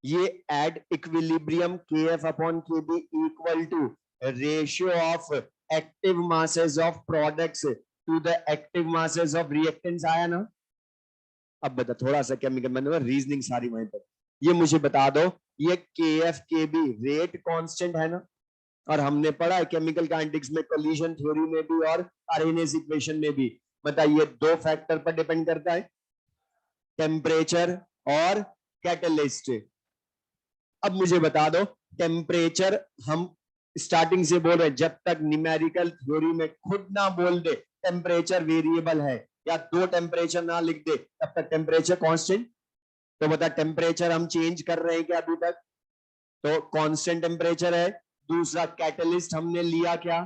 ये at equilibrium kf upon kb equal to ratio of active masses of products to the active masses of reactants आया ना। अब बता थोड़ा सा केमिकल मैंने रीजनिंग सारी वहीं पर, ये मुझे बता दो ये kf kb रेट कांस्टेंट है ना, और हमने पढ़ा है केमिकल काइनेटिक्स में कोलिजन थ्योरी में भी और अरेनियस इक्वेशन में भी, बताइए दो फैक्टर पर डिपेंड करता है टेम्परेचर और कैटलिस्ट। अब मुझे बता दो टेम्परेचर हम स्टार्टिंग से बोल रहे हैं जब तक न्यूमेरिकल थ्योरी में खुद ना बोल दे टेम्परेचर वेरिएबल है या दो टेम्परेचर ना लिख दे तब तक टेम्परेचर कांस्टेंट, तो बता टेम्परेचर हम चेंज कर रहे हैं क्या अभी तक, तो कांस्टेंट टेम्परेचर है। दूसरा कैटलिस्ट हमने लिया क्या,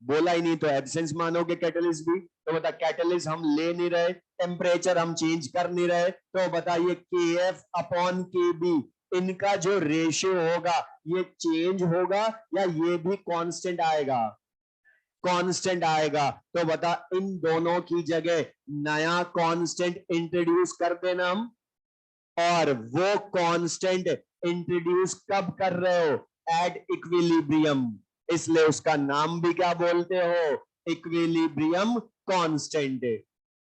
बोला ही नहीं तो एब्सेंस मानोगे कैटलिस्ट भी, तो बता कैटलिस्ट हम ले नहीं रहे, टेम्परेचर हम चेंज कर नहीं रहे, तो बताइए के एफ अपॉन के बी इनका जो रेशियो होगा ये चेंज होगा या ये भी कांस्टेंट आएगा, कांस्टेंट आएगा। तो बता इन दोनों की जगह नया कांस्टेंट इंट्रोड्यूस कर देना हम, और वो कांस्टेंट इंट्रोड्यूस कब कर रहे हो एट इक्विलिब्रियम, इसलिए उसका नाम भी क्या बोलते हो इक्विलिब्रियम कांस्टेंट,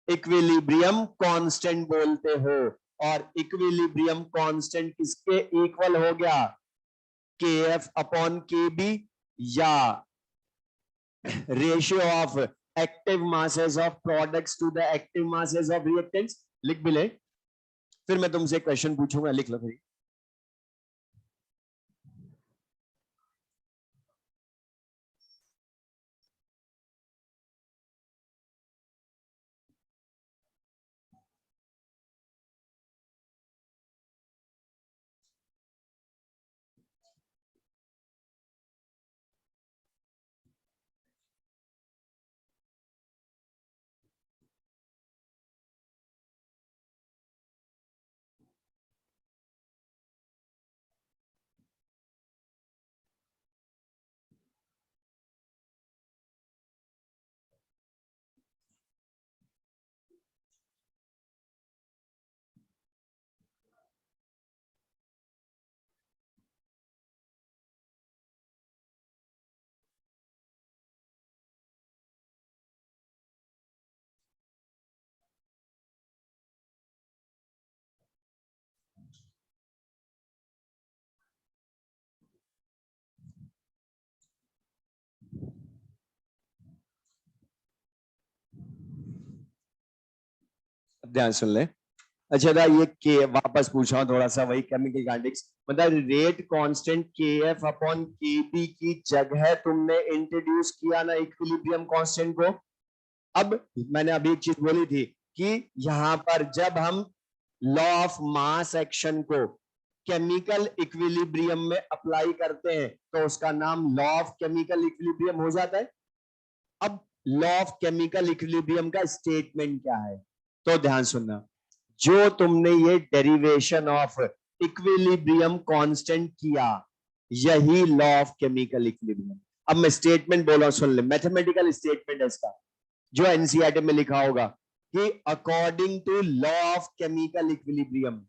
इक्विलिब्रियम कांस्टेंट बोलते हो। और इक्विलिब्रियम कांस्टेंट किसके इक्वल हो गया K F upon K B या ratio of active masses of products to the active masses of reactants. लिख भी ले फिर मैं तुमसे क्वेश्चन पूछूंगा, लिख लो फिर। ध्यान सुन ले। अच्छा था ये के वापस पूछा हूं थोड़ा सा वही केमिकल काइनेटिक्स, मतलब rate constant K F upon K B की जगह तुमने इंट्रोड्यूस किया ना इक्विलिब्रियम कांस्टेंट को। अब मैंने अभी एक चीज बोली थी कि यहां पर जब हम लॉ ऑफ मास एक्शन को केमिकल इक्विलिब्रियम में अप्लाई करते हैं तो उसका नाम लॉ ऑफ केमिकल इक्विलिब्रियम हो जाता है। अब लॉ ऑफ केमिकल इक्विलिब्रियम का स्टेटमेंट क्या है, तो ध्यान सुनना, जो तुमने ये डेरिवेशन ऑफ इक्विलिब्रियम कांस्टेंट किया यही लॉ ऑफ केमिकल इक्विलिब्रियम। अब मैं स्टेटमेंट बोला सुन ले, मैथमेटिकल स्टेटमेंट है इसका जो एनसीईआरटी में लिखा होगा कि according to law of chemical equilibrium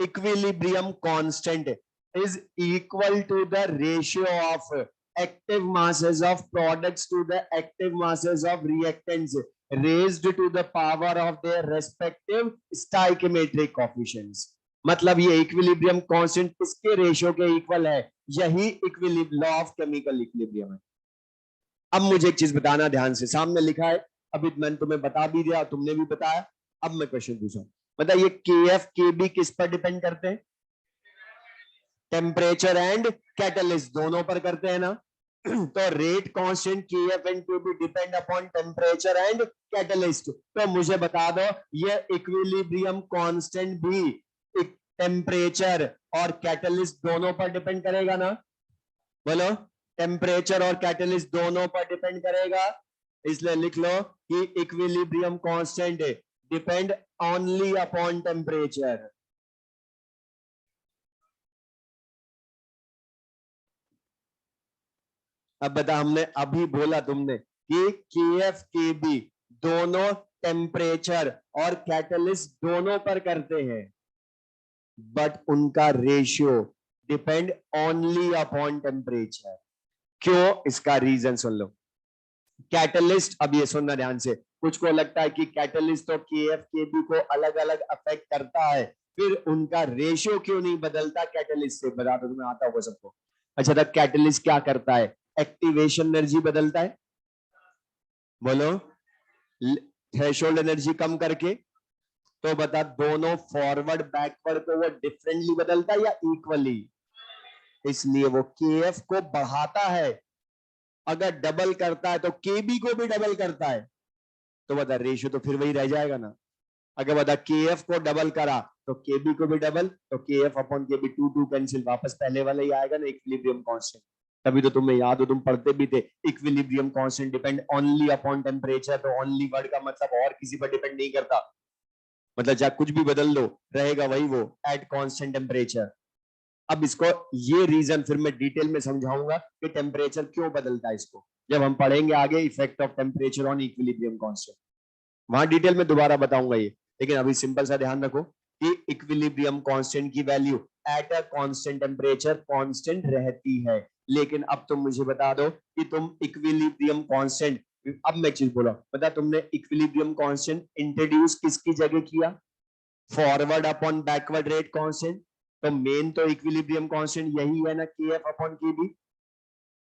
equilibrium constant is equal to the ratio of active masses of products to the active masses of reactants raised to the power of their respective stoichiometric coefficients. मतलब ये equilibrium constant किसके ratio के equal है? यही equilibrium law of chemical equilibrium है। अब मुझे एक चीज बताना ध्यान से, सामने लिखा है, अभी मैंने तुम्हें बता भी दिया, तुमने भी बताया। अब मैं क्वेश्चन पूछा, मतलब ये के एफ के बी किस पर डिपेंड करते हैं? टेम्परेचर एंड कैटलिस्ट दोनों पर करते हैं ना। तो rate constant K F and K B depend upon temperature and catalyst. तो मुझे बता दो ये इक्विलिब्रियम कांस्टेंट भी टेम्परेचर और कैटलिस्ट दोनों पर डिपेंड करेगा ना? बोलो, टेम्परेचर और कैटलिस्ट दोनों पर डिपेंड करेगा, इसलिए लिख लो कि equilibrium constant depend only upon temperature. अब बता, हमने अभी बोला तुमने कि के एफ के बी दोनों टेम्परेचर और कैटलिस्ट दोनों पर करते हैं, बट उनका ratio depend only upon temperature. क्यों? इसका रीजन सुन लो। कैटलिस्ट, अब ये सुनना ध्यान से, कुछ को लगता है कि कैटलिस्ट तो के एफ के बी को अलग अलग अफेक्ट करता है, फिर उनका रेशियो क्यों नहीं बदलता कैटलिस्ट से? बता दो, तुम्हें आता होगा सबको। अच्छा, तो कैटलिस्ट क्या करता है? एक्टिवेशन एनर्जी बदलता है, बोलो, थ्रेशोल्ड एनर्जी कम करके। तो बता, दोनों फॉरवर्ड बैकवर्ड को वो डिफरेंटली बदलता है या इक्वली? इसलिए वो केएफ को बढ़ाता है। अगर डबल करता है तो केबी को भी डबल करता है, तो बता रेशियो तो फिर वही रह जाएगा ना। अगर बता केएफ को डबल करा तो केबी को भी डबल, तो केएफ अपॉन केबी 2 2 कैंसिल, वापस पहले वाला ही आएगा ना, इक्विलिब्रियम कांस्टेंट। तभी तो तुम्हें याद हो, तुम पढ़ते भी थे, equilibrium constant depend only upon temperature. तो ओनली वर्ड का मतलब और किसी पर डिपेंड नहीं करता, मतलब चाहे कुछ भी बदल दो रहेगा वही वो, एट कांस्टेंट टेम्परेचर। अब इसको, ये रीजन फिर मैं डिटेल में समझाऊंगा कि टेम्परेचर क्यों बदलता है, इसको जब हम पढ़ेंगे आगे, effect of temperature on equilibrium constant, वहां डिटेल में दोबारा बताऊंगा ये। लेकिन अभी सिंपल सा ध्यान रखो कि इक्विलिब्रियम कांस्टेंट की value at a constant temperature constant रहती है। लेकिन अब तुम मुझे बता दो कि तुम इक्विलिब्रियम कांस्टेंट, अब मैं चीज बोला, बता तुमने इक्विलिब्रियम कांस्टेंट इंट्रोड्यूस किसकी जगह किया? Forward upon backward rate constant. तो मेन तो इक्विलिब्रियम कांस्टेंट यही है ना, के एफ अपॉन के बी।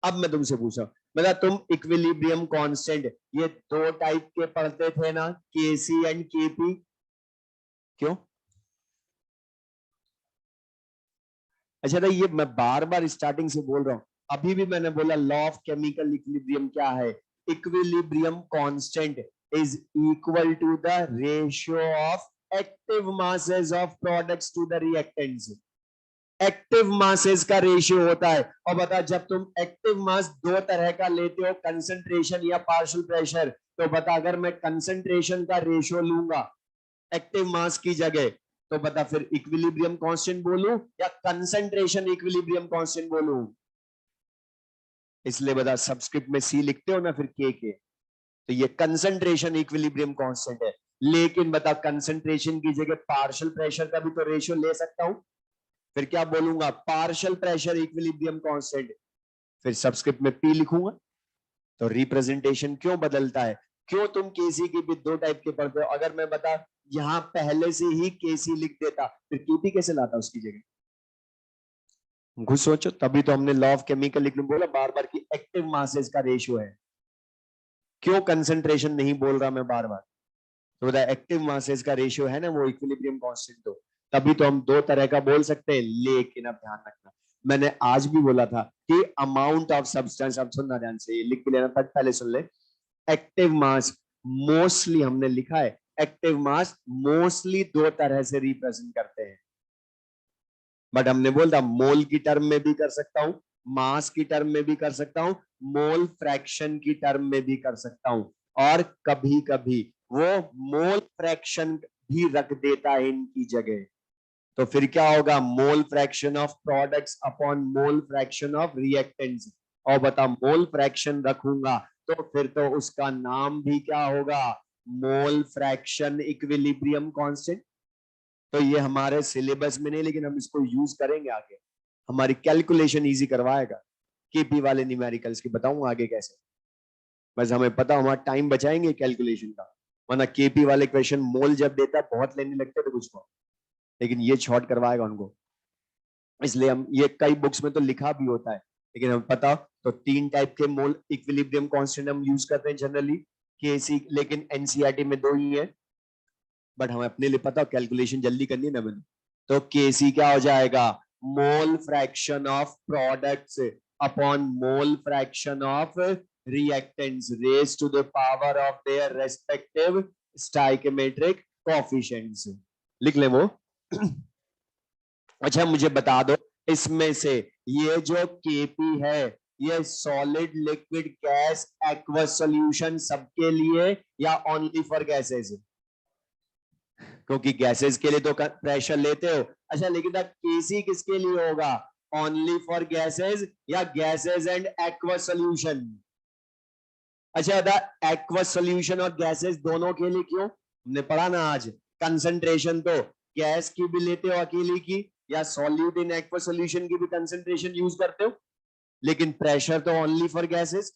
अब मैं तुमसे पूछा, मतलब तुम इक्विलिब्रियम कांस्टेंट ये दो टाइप के पढ़ते थे ना, केसी एंड केपी, क्यों? अच्छा, तो ये मैं बार बार स्टार्टिंग से बोल रहा हूं, अभी भी मैंने बोला लॉ ऑफ केमिकल इक्विलिब्रियम क्या है? Equilibrium constant is equal to the ratio of active masses of products to the reactants. Active masses का रेशियो होता है। और बता, जब तुम एक्टिव मास दो तरह का लेते हो, कंसंट्रेशन या पार्शियल प्रेशर, तो बता अगर मैं कंसंट्रेशन का रेशियो लूंगा एक्टिव मास की जगह, तो बता फिर इक्विलिब्रियम कांस्टेंट बोलूं या कंसंट्रेशन इक्विलिब्रियम कांस्टेंट बोलूं? इसलिए बता, सबस्क्रिप्ट में सी लिखते हो ना फिर के, तो ये कंसंट्रेशन इक्विलिब्रियम कांस्टेंट है। लेकिन बता, कंसंट्रेशन की जगह पार्शियल प्रेशर का भी तो रेशियो ले सकता हूं, फिर क्या बोलूंगा? पार्शियल प्रेशर इक्विलिब्रियम कांस्टेंट, फिर सबस्क्रिप्ट में पी लिखूंगा। तो रिप्रेजेंटेशन क्यों बदलता है? क्यों तुम केसी की भी दो टाइप के पढ़ते हो? अगर मैं बता यहां पहले से ही केसी लिख देता, फिर केपी कैसे लाता उसकी जगह? घुस सोचो, तभी तो हमने लॉ ऑफ केमिकल लिखने बोला बार बार कि एक्टिव मासेस का रेशियो है। क्यों कंसंट्रेशन नहीं बोल रहा मैं बार बार? तो बता, एक्टिव मासेस का रेशियो है ना वो इक्विलिब्रियम कांस्टेंट, तो तभी तो हम दो तरह का बोल सकते हैं। लेकिन अब ध्यान रखना, मैंने आज भी बोला था कि अमाउंट ऑफ सब्सटेंस, अब सुनना ध्यान से, ये लिख के लेना, पहले सुन ले। एक्टिव मास मोस्टली, हमने लिखा है एक्टिव मास मोस्टली दो तरह से रिप्रेजेंट करते हैं, बट हमने बोला मोल की टर्म में भी कर सकता हूं, मास की टर्म में भी कर सकता हूं, मोल फ्रैक्शन की टर्म में भी कर सकता हूं, और कभी कभी वो मोल फ्रैक्शन भी रख देता है इनकी जगह। तो फिर क्या होगा? Mole fraction of products upon mole fraction of reactants. और बता, मोल फ्रैक्शन रखूंगा तो फिर तो उसका नाम भी क्या होगा? Mole fraction equilibrium constant. तो ये हमारे सिलेबस में नहीं, लेकिन हम इसको यूज करेंगे आगे, हमारी कैलकुलेशन इजी करवाएगा। केपी वाले न्यूमेरिकल्स की बताऊंगा आगे कैसे, बस हमें पता हमारा टाइम बचाएंगे कैलकुलेशन का। वरना केपी वाले क्वेश्चन मोल जब देता है बहुत लेने लगते थे कुछ को, लेकिन ये शॉर्ट करवाएगा उनको। इसलिए हम ये कई बुक्स में तो लिखा भी होता है, लेकिन हमें पता तो 3 टाइप के मोल इक्विलिब्रियम कांस्टेंट हम यूज करते हैं जनरली, केसी, लेकिन एनसीईआरटी में 2 ही है। बट हमें अपने लिए पता कैलकुलेशन जल्दी करनी है ना मैंने, तो केसी क्या हो जाएगा, mole fraction of products upon mole fraction of reactants raise to the power of their respective stoichiometric coefficients. लिख ले वो। अच्छा मुझे बता दो, इसमें से ये जो केपी है, ये solid liquid gas aqueous solution सबके लिए या ओनली फॉर गैसेस? क्योंकि गैसेस के लिए तो प्रेशर लेते हो। अच्छा लेकिन केसी किसके लिए होगा, ओनली फॉर गैसेस या गैसेस एंड एक्वस सॉल्यूशन? अच्छा द एक्वस सॉल्यूशन और गैसेस दोनों के लिए क्यों, हमने पढ़ा ना आज, कंसंट्रेशन तो गैस की भी लेते हो अकेली की, या सॉल्यूट इन एक्वस सॉल्यूशन की भी कंसंट्रेशन यूज करते हो, लेकिन प्रेशर तो ओनली फॉर गैसेस।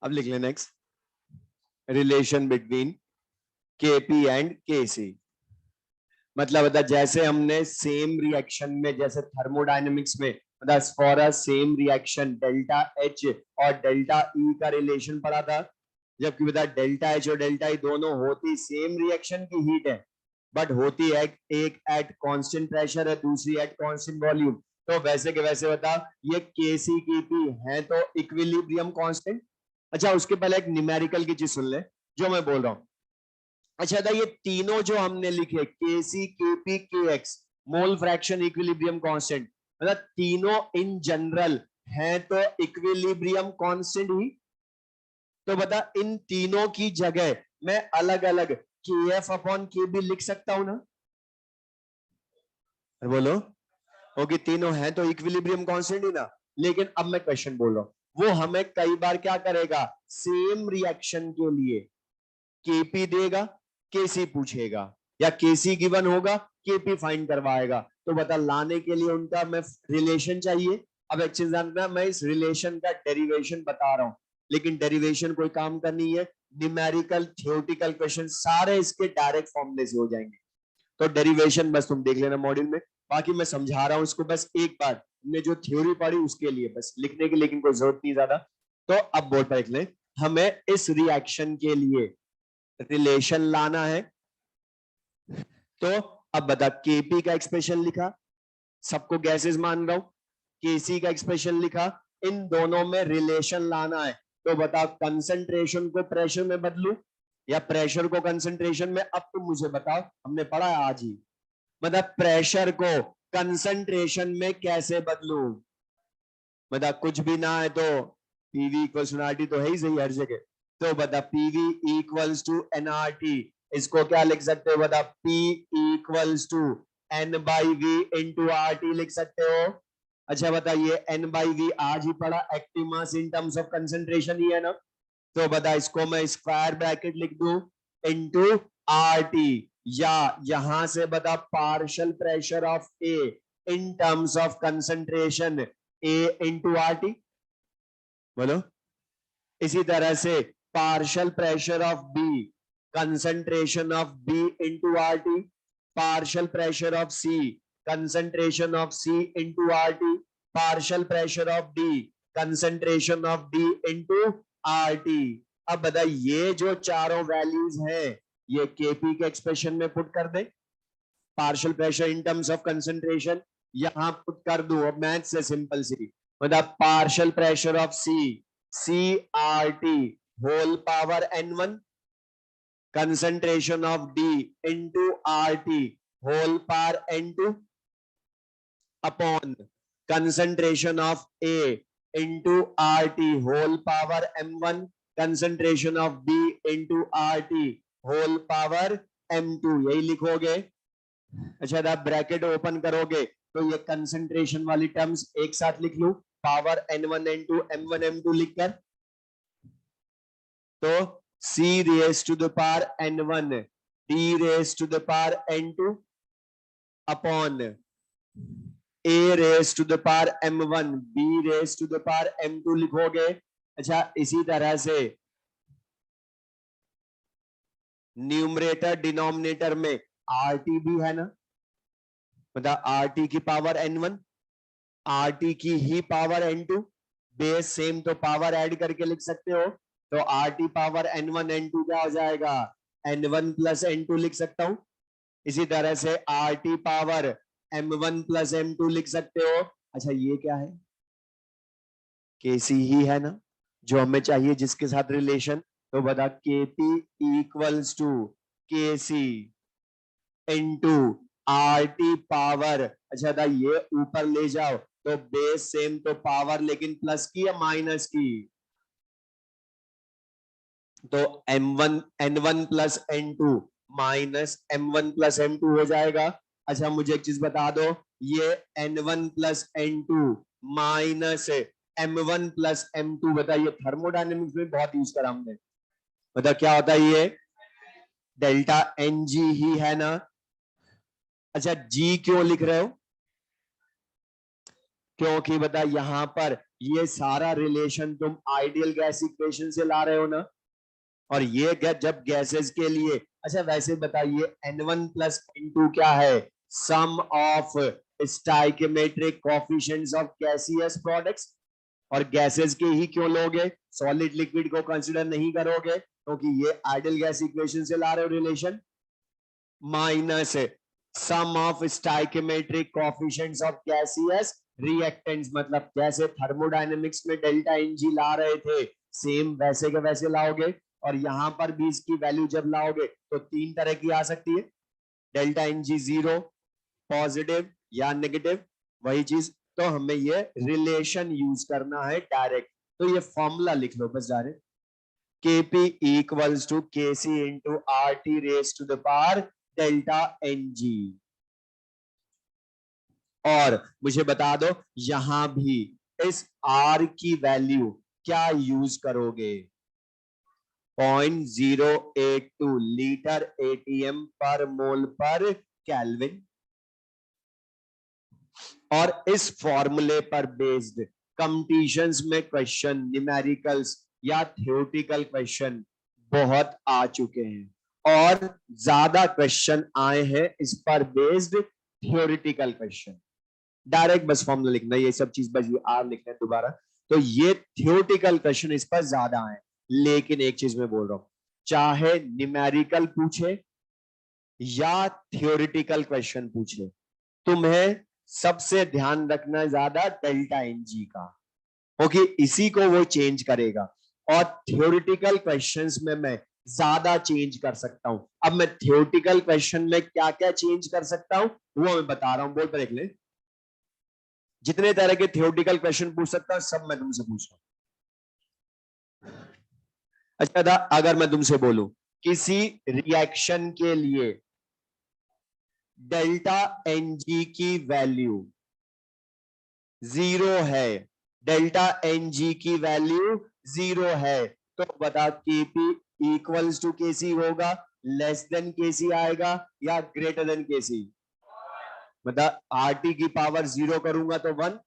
अब लिख ले next, relation between KP and KC. मतलब बता, जैसे हमने सेम रिएक्शन में, जैसे थर्मोडायनेमिक्स में मतलब for a same reaction delta H और डेल्टा ई का रिलेशन पढ़ा था, जबकि बता डेल्टा एच और डेल्टा ई दोनों होती सेम रिएक्शन की हीट है, बट होती है एक एट कांस्टेंट प्रेशर है, दूसरी एट कांस्टेंट वॉल्यूम। तो वैसे के वैसे बता, ये केसी केपी है तो इक्विलिब्रियम कांस्टेंट। अच्छा उसके पहले एक न्यूमेरिकल की चीज सुन ले जो मैं बोल रहा हूँ। अच्छा था, ये तीनों जो हमने लिखे के सी के पी के x, mole fraction equilibrium constant, मतलब तीनों इन जनरल हैं तो इक्विलिब्रियम कांस्टेंट ही। तो बता इन तीनों की जगह मैं अलग अलग के एफ अपॉन के बी लिख सकता हूं ना? बोलो, ओके तीनों हैं तो इक्विलिब्रियम कांस्टेंट ही ना। लेकिन अब मैं क्वेश्चन बोल रहा हूं, वो हमें कई बार क्या करेगा, सेम रिएक्शन के लिए केपी देगा, केसी पूछेगा, या केसी गिवन होगा, केपी फाइंड करवाएगा। तो बता लाने के लिए उनका मैं रिलेशन चाहिए। अब एक चीज जानना, मैं इस रिलेशन का डेरिवेशन बता रहा हूं, लेकिन डेरिवेशन कोई काम का नहीं है, न्यूमेरिकल थ्योरेटिकल क्वेश्चन सारे इसके डायरेक्ट फॉर्मूले से हो जाएंगे। तो डेरिवेशन बस तुम देख लेना मॉड्यूल में, बाकी मैं समझा रहा हूं इसको बस एक बार, हमने जो थ्योरी पढ़ी उसके लिए बस लिखने की, लेकिन कोई जरूरत नहीं ज्यादा। तो अब बोर्ड पर लिख ले, हमें इस रिएक्शन के लिए रिलेशन लाना है। तो अब बता, केपी का एक्सप्रेशन लिखा, सबको गैसेस मान रहा हूं, केसी का एक्सप्रेशन लिखा, इन दोनों में रिलेशन लाना है। तो बता कंसंट्रेशन को प्रेशर में बदलू या प्रेशर को कंसंट्रेशन में? अब तुम मुझे बताओ, हमने पढ़ा है आज ही, मतलब प्रेशर को कंसंट्रेशन में कैसे बदलू? मतलब कुछ भी ना है तो पीवी इक्वल्स टू एनआरटी तो है ही सही हर जगह। तो बता पीवी इक्वल्स टू एनआरटी, इसको क्या लिख सकते हो बता, P equals to N by V into R T लिख सकते हो। अच्छा बता, ये एन बाई वी आज ही पढ़ा, active mass in terms of concentration ही है ना। तो बता इसको मैं स्क्वायर ब्रैकेट लिख दूं इंटू आर टी, या यहां से बता partial pressure of A in terms of concentration A into R T, बोलो। इसी तरह से partial pressure of B, concentration of B into R T, partial pressure of C, concentration of C into R T, partial pressure of D, concentration of D into R T. अब बताइए ये जो चारों values हैं ये KP के expression में put कर दे, partial pressure in terms of concentration यहां पुट कर दो। अब मैथ से सिंपल सी, मतलब partial pressure of C, C R T whole power n1, concentration of D into R T whole power n2 upon concentration of A into R T whole power m1, concentration of B into R T whole power m2, यही लिखोगे। अच्छा आप bracket open करोगे तो ये concentration वाली terms एक साथ लिख लूं, power n1 n2 m1 m2 लिखकर, तो c raise to the power n1 d raise to the power n2 upon a raise to the power m1 b raise to the power m2 लिखोगे। अच्छा इसी तरह से न्यूमरेटर डिनोमिनेटर में RT भी है ना, मतलब RT की पावर n1 RT की ही पावर n2, बेस सेम तो पावर ऐड करके लिख सकते हो, तो RT पावर n1 n2 क्या हो जाएगा, n1 प्लस n2 लिख सकता हूं। इसी तरह से RT power m1 plus m2 लिख सकते हो। अच्छा ये क्या है, KC ही है ना जो हमें चाहिए, जिसके साथ रिलेशन, तो बता KP equals to KC into RT power. अच्छा था ये ऊपर ले जाओ तो बेस सेम तो पावर लेकिन प्लस की या माइनस की, तो m1 n1 plus n2 minus m1 plus m2 हो जाएगा। अच्छा मुझे एक चीज बता दो, ये n1 plus n2 minus m1 plus m2, बताइए थर्मोडायनेमिक्स में बहुत यूज करा हमने, बता क्या होता है ये, डेल्टा एन जी ही है ना। अच्छा जी क्यों लिख रहे हो, क्योंकि बता यहां पर ये सारा रिलेशन तुम आइडियल गैस इक्वेशन से ला रहे हो ना, और ये जब गैसेस के लिए, अच्छा वैसे बताइए n1 प्लस n2 क्या है, sum of stoichiometric coefficients of gaseous products, और गैसेस के ही क्यों लोगे, सॉलिड लिक्विड को कंसीडर नहीं करोगे क्योंकि ये आइडियल गैस इक्वेशन से ला रहे हो relation, minus sum of stoichiometric coefficients of gaseous reactants, मतलब जैसे थर्मोडायनेमिक्स में डेल्टा एन जी ला रहे थे सेम वैसे के वैसे लाओगे, और यहां पर भी इसकी वैल्यू जब लाओगे तो तीन तरह की आ सकती है, delta N G zero, positive या नेगेटिव, वही चीज, तो हमें ये रिलेशन यूज करना है डायरेक्ट, तो ये फॉर्मूला लिख लो बस direct, Kp equals to Kc into RT raise to the power delta Ng। और मुझे बता दो यहां भी इस R की वैल्यू क्या यूज करोगे, 0.082 लीटर ATM पर मोल पर केल्विन, और इस फॉर्मूले पर बेस्ड कंपटीशंस में क्वेश्चन, न्यूमेरिकल्स या थ्योरेटिकल क्वेश्चन बहुत आ चुके हैं, और ज्यादा क्वेश्चन आए हैं इस पर बेस्ड थ्योरेटिकल क्वेश्चन, डायरेक्ट बस फॉर्मूला लिखना, ये सब चीज बस ये आर लिखना है दोबारा, तो ये थ्योरेटिकल क्वेश्चन इस पर ज्यादा आए। लेकिन एक चीज मैं बोल रहा हूं, चाहे न्यूमेरिकल पूछे या थ्योरेटिकल क्वेश्चन पूछे, तुम्हें सबसे ध्यान रखना ज्यादा डेल्टा एन जी का, क्योंकि इसी को वो चेंज करेगा, और थ्योरेटिकल क्वेश्चंस में मैं ज्यादा चेंज कर सकता हूं। अब मैं थ्योरेटिकल क्वेश्चन में क्या क्या चेंज कर सकता हूं वो मैं बता रहा हूं, बोल पर देख ले, जितने तरह के थ्योरेटिकल क्वेश्चन पूछ सकता हूं सब मैं तुमसे पूछ रहा हूं। अच्छा था अगर मैं तुमसे बोलूं किसी रिएक्शन के लिए डेल्टा एन जी की वैल्यू 0 है, डेल्टा एन जी की वैल्यू 0 है, तो बता Kp इक्वल्स टू Kc होगा, लेस देन Kc आएगा या ग्रेटर देन Kc, मतलब RT की पावर 0 करूंगा तो 1,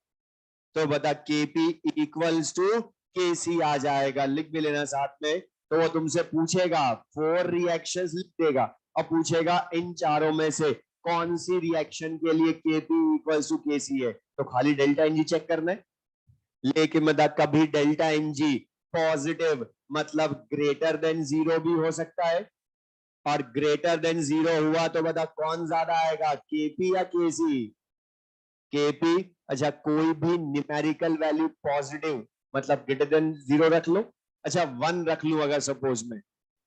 तो बता केपी इक्वल्स टू केसी आ जाएगा, लिख भी लेना साथ में। तो वो तुमसे पूछेगा 4 रिएक्शंस लिख देगा और पूछेगा इन चारों में से कौन सी रिएक्शन के लिए केपी इक्वल्स टू केसी है, तो खाली डेल्टा एनजी चेक करना है। लेकिन मतलब कभी डेल्टा एनजी पॉजिटिव मतलब ग्रेटर देन 0 भी हो सकता है, और ग्रेटर देन 0 हुआ तो बता कौन ज्यादा आएगा, केपी या केसी? केपी। अच्छा, कोई भी न्यूमेरिकल वैल्यू पॉजिटिव मतलब ग्रेटर देन 0 रख लो। अच्छा 1 रख लूं अगर सपोज में,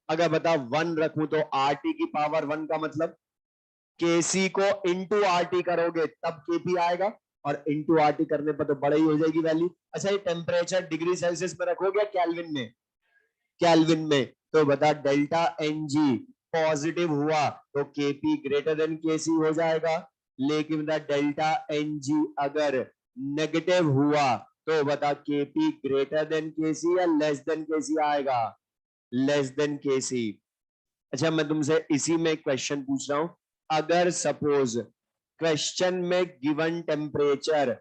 अगर बता 1 रखूं तो आर टी की पावर 1 का मतलब केसी को इंटू आर टी करोगे तब केपी आएगा, और इंटू आर टी करने पर तो बड़ा ही हो जाएगी वैल्यू। अच्छा ये टेम्परेचर डिग्री सेल्सियस में रखोगे केल्विन में? केल्विन में। तो बता डेल्टा एन जी पॉजिटिव हुआ तो केपी ग्रेटर देन केसी हो जाएगा, लेकिन बता डेल्टा एन जी अगर नेगेटिव हुआ तो बता केपी ग्रेटर देन केसी या लेस देन केसी आएगा? लेस देन केसी। अच्छा मैं तुमसे इसी में क्वेश्चन पूछ रहा हूं, अगर सपोज क्वेश्चन में गिवन टेम्परेचर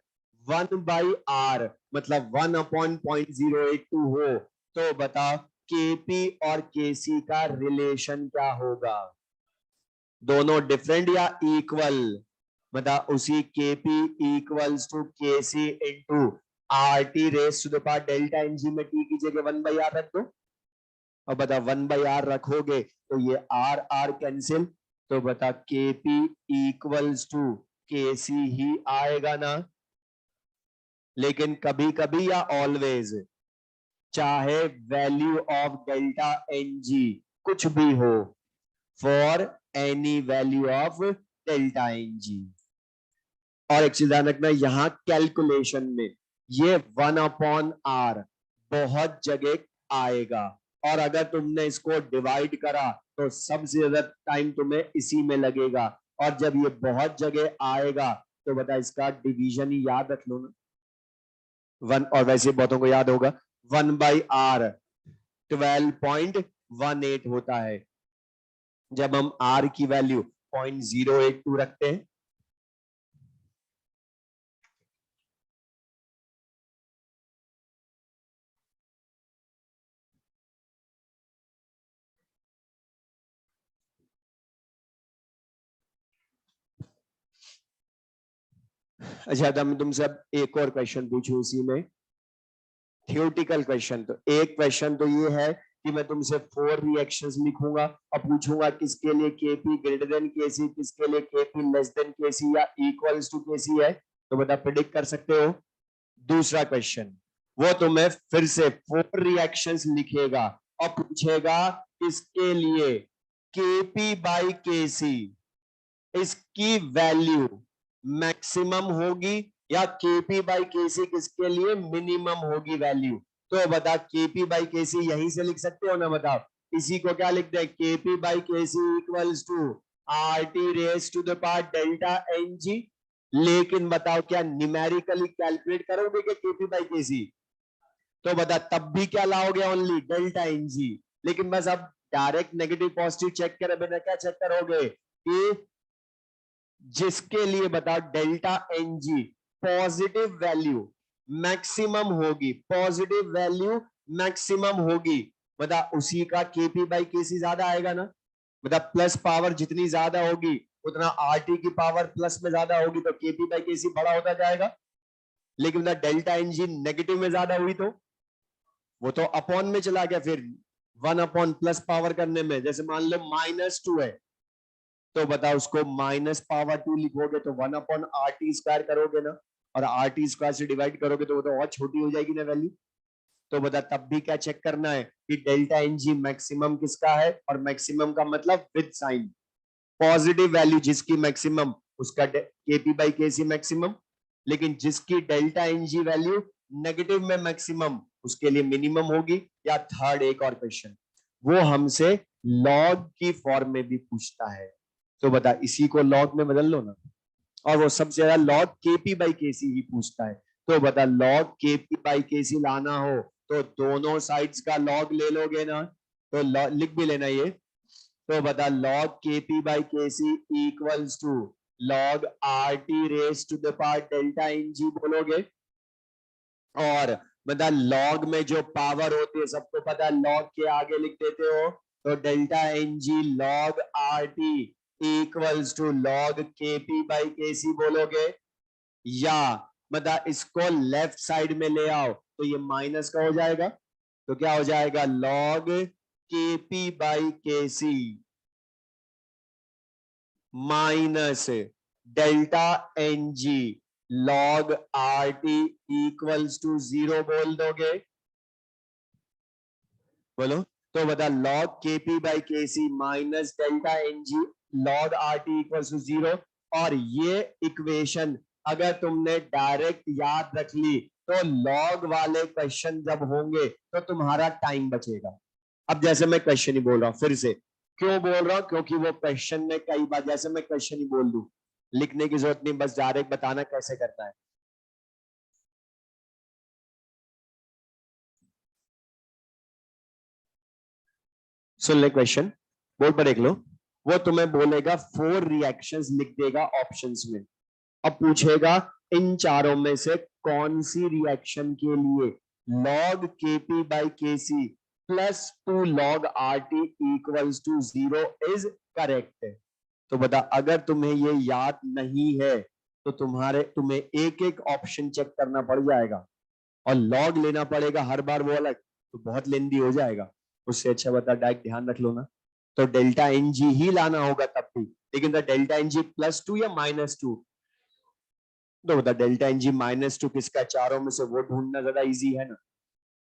1/r मतलब 1/0.082 हो तो बता केपी और केसी का रिलेशन क्या होगा? दोनों डिफरेंट या इक्वल? बता उसी KP equals to KC into R T raise to the power delta NG में टी की जगह 1/r रख दो। अब बता 1/r रखोगे तो ये आर आर कैंसिल, तो बता केपी इक्वल्स टू केसी ही आएगा ना? लेकिन कभी कभी या ऑलवेज, चाहे value of delta N G कुछ भी हो, for any value of delta N G. और एक चीज ध्यान रखना, यहां कैलकुलेशन में ये 1/r बहुत जगह आएगा, और अगर तुमने इसको डिवाइड करा तो सबसे ज्यादा टाइम तुम्हें इसी में लगेगा, और जब ये बहुत जगह आएगा तो बता इसका डिवीजन ही याद रख लो ना, 1। और वैसे बहुतों को याद होगा 1/r 12.18 होता है जब हम r की वैल्यू 0.082 रखते हैं। अच्छा तो मैं तुमसे अब एक और क्वेश्चन पूछूं इसी में, थियोरटिकल क्वेश्चन। तो एक क्वेश्चन तो ये है कि मैं तुमसे 4 रिएक्शंस लिखूंगा और पूछूंगा किसके लिए केपी ग्रेटर देन केसी, किसके लिए केपी लेस देन केसी या इक्वल्स टू केसी है, तो बता प्रिडिक्ट कर सकते हो। दूसरा क्वेश्चन वो तुम्हें फिर से 4 रिएक्शंस लिखेगा और पूछेगा किसके लिए केपी बाई केसी इसकी वैल्यू मैक्सिमम होगी या केपी बाई केसी किसके लिए मिनिमम होगी वैल्यू। तो बता केपी बाई केसी यहीं से लिख सकते हो ना, बताओ इसी को क्या लिखते हैं, KP by KC equals to R T raise to the power delta N G. लेकिन बताओ क्या न्यूमेरिकली कैलकुलेट करोगे क्या केपी बाई केसी? तो बता तब भी क्या लाओगे, ओनली डेल्टा एन जी। लेकिन बस अब डायरेक्ट नेगेटिव पॉजिटिव चेक करे बिना क्या चेक करोगे कि जिसके लिए बताओ delta N G positive value maximum होगी, पॉजिटिव वैल्यू मैक्सिमम होगी, बता उसी का केपी बाई केसी ज्यादा आएगा ना। बता प्लस पावर जितनी ज्यादा होगी उतना आर टी की पावर प्लस में ज्यादा होगी, तो केपी बाई केसी बड़ा होता जाएगा। लेकिन बता डेल्टा एन जी नेगेटिव में ज्यादा हुई तो वो तो अपॉन में चला गया, फिर 1 प्लस पावर करने में, जैसे मान लो -2 है तो बताओ उसको -2 लिखोगे तो 1/RT² करोगे ना, और RT² से डिवाइड करोगे तो वो तो और छोटी हो जाएगी ना वैल्यू। तो बता तब भी क्या चेक करना है कि डेल्टा एन जी मैक्सिमम किसका है, और मैक्सिमम का मतलब विद साइन, पॉजिटिव वैल्यू जिसकी मैक्सिमम उसका केपी बाई केसी मैक्सिमम, लेकिन जिसकी delta N G value negative में मैक्सिमम उसके लिए मिनिमम होगी। या थर्ड एक और क्वेश्चन, वो हमसे लॉग की फॉर्म में भी पूछता है, तो बता इसी को लॉग में बदल लो ना, और वो सबसे ज्यादा लॉग केपी बाई केसी ही पूछता है। तो बता लॉग केपी बाई केसी लाना हो तो दोनों साइड्स का लॉग ले लोगे ना, तो लिख भी लेना ये। तो बता log KP by KC equals to log R T raise to the power delta n G बोलोगे, और मतलब log में जो पावर होती है सबको पता है, log के आगे लिख देते हो तो delta N G log R T equals to log K P by K C बोलोगे, या मतलब इसको लेफ्ट साइड में ले आओ तो ये माइनस का हो जाएगा, तो क्या हो जाएगा log K P by K C minus delta N G log R T equals to 0 बोल दोगे, बोलो तो बता log K P by K C minus delta N G log R T equals to 0। और ये इक्वेशन अगर तुमने direct याद रख ली तो लॉग वाले क्वेश्चन जब होंगे तो तुम्हारा टाइम बचेगा। अब जैसे मैं क्वेश्चन ही बोल रहा हूं, फिर से क्यों बोल रहा हूं, क्योंकि वो क्वेश्चन में कई बार जैसे मैं क्वेश्चन ही बोल दूं, लिखने की जरूरत नहीं, बस डायरेक्ट बताना कैसे करना है। सुन ले क्वेश्चन, बोर्ड पर देख लो। वो तुम्हें बोलेगा 4 रिएक्शंस लिख देगा ऑप्शंस में, अब पूछेगा इन चारों में से कौन सी रिएक्शन के लिए log kp by K C plus 2 log R T equals to 0 is correct. तो बता, अगर तुम्हें ये याद नहीं है तो तुम्हें एक एक ऑप्शन चेक करना पड़ जाएगा और लॉग लेना पड़ेगा हर बार वो अलग, तो बहुत लेंदी हो जाएगा। उससे अच्छा बता डायरेक्ट ध्यान रख लो ना, तो डेल्टा एन जी ही लाना होगा तब भी, लेकिन डेल्टा एन जी प्लस 2 या -2, तो बता डेल्टा एन जी -2 किसका, चारों में से वो ढूंढना ज्यादा इजी है ना,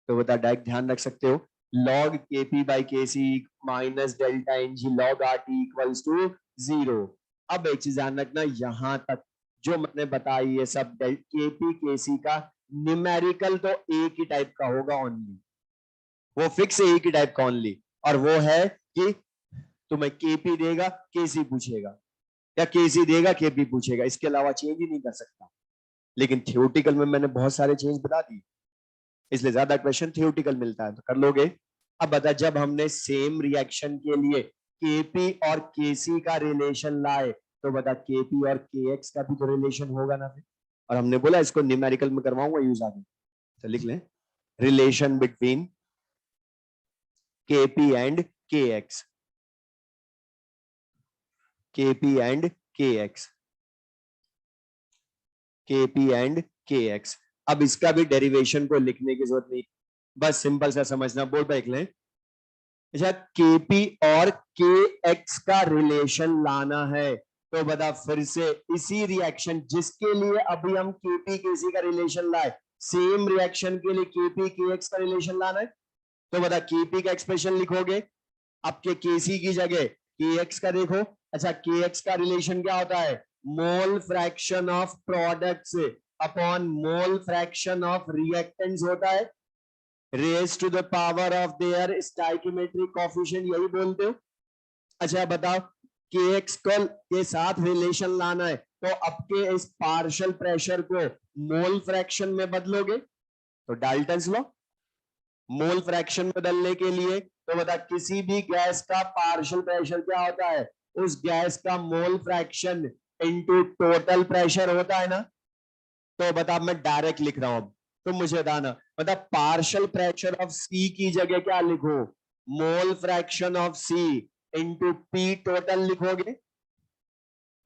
तो बता डायरेक्ट ध्यान रख सकते हो log kp by K C minus delta N G log R T equals to 0। अब एक चीज ध्यान रखना, यहां तक जो मैंने बताई ये सब केपी के सी का न्यूमेरिकल तो एक ही टाइप का होगा ओनली, वो फिक्स एक ही टाइप का ओनली, और वो है कि तुम्हें केपी देगा केसी पूछेगा, या केसी देगा केपी पूछेगा, इसके अलावा चेंज ही नहीं कर सकता। लेकिन थियोटिकल में मैंने बहुत सारे चेंज बता दिए, इसलिए ज्यादा क्वेश्चन थियोटिकल मिलता है, तो कर लोगे। अब बता, जब हमने सेम रिएक्शन के लिए केपी और केसी का रिलेशन लाए तो बता केपी और केएक्स का भी तो रिलेशन होगा ना फिर, और हमने बोला इसको न्यूमेरिकल में करवाऊंगा यूज आगे, तो लिख लें relation between KP and KX, KP and KX, KP and KX. अब इसका भी डेरिवेशन को लिखने की जरूरत नहीं, बस सिंपल सा समझना, बोर्ड पर लिख लें। अच्छा, केपी और के एक्स का रिलेशन लाना है, तो बता फिर से इसी रिएक्शन जिसके लिए अभी हम केपी केसी का रिलेशन लाए, सेम रिएक्शन के लिए केपी के एक्स का रिलेशन लाना है, तो बता केपी का एक्सप्रेशन लिखोगे, आपके केसी की जगह के एक्स का देखो। अच्छा, के एक्स का रिलेशन क्या होता है, mole fraction of products upon mole fraction of reactants होता है, raise to the power of their stoichiometric coefficient, यही बोलते हो। अच्छा बताओ, के एक्स के साथ रिलेशन लाना है तो अब के इस पार्शियल प्रेशर को मोल फ्रैक्शन में बदलोगे, तो डाल्टन्स लॉ, मोल फ्रैक्शन बदलने के लिए तो बता किसी भी गैस का पार्शियल प्रेशर क्या होता है, उस गैस का mole fraction into total pressure होता है ना, तो बता मैं डायरेक्ट लिख रहा हूं, तो मुझे बताना, मतलब पार्शियल प्रेशर ऑफ सी की जगह क्या लिखो, mole fraction of C into P total लिखोगे,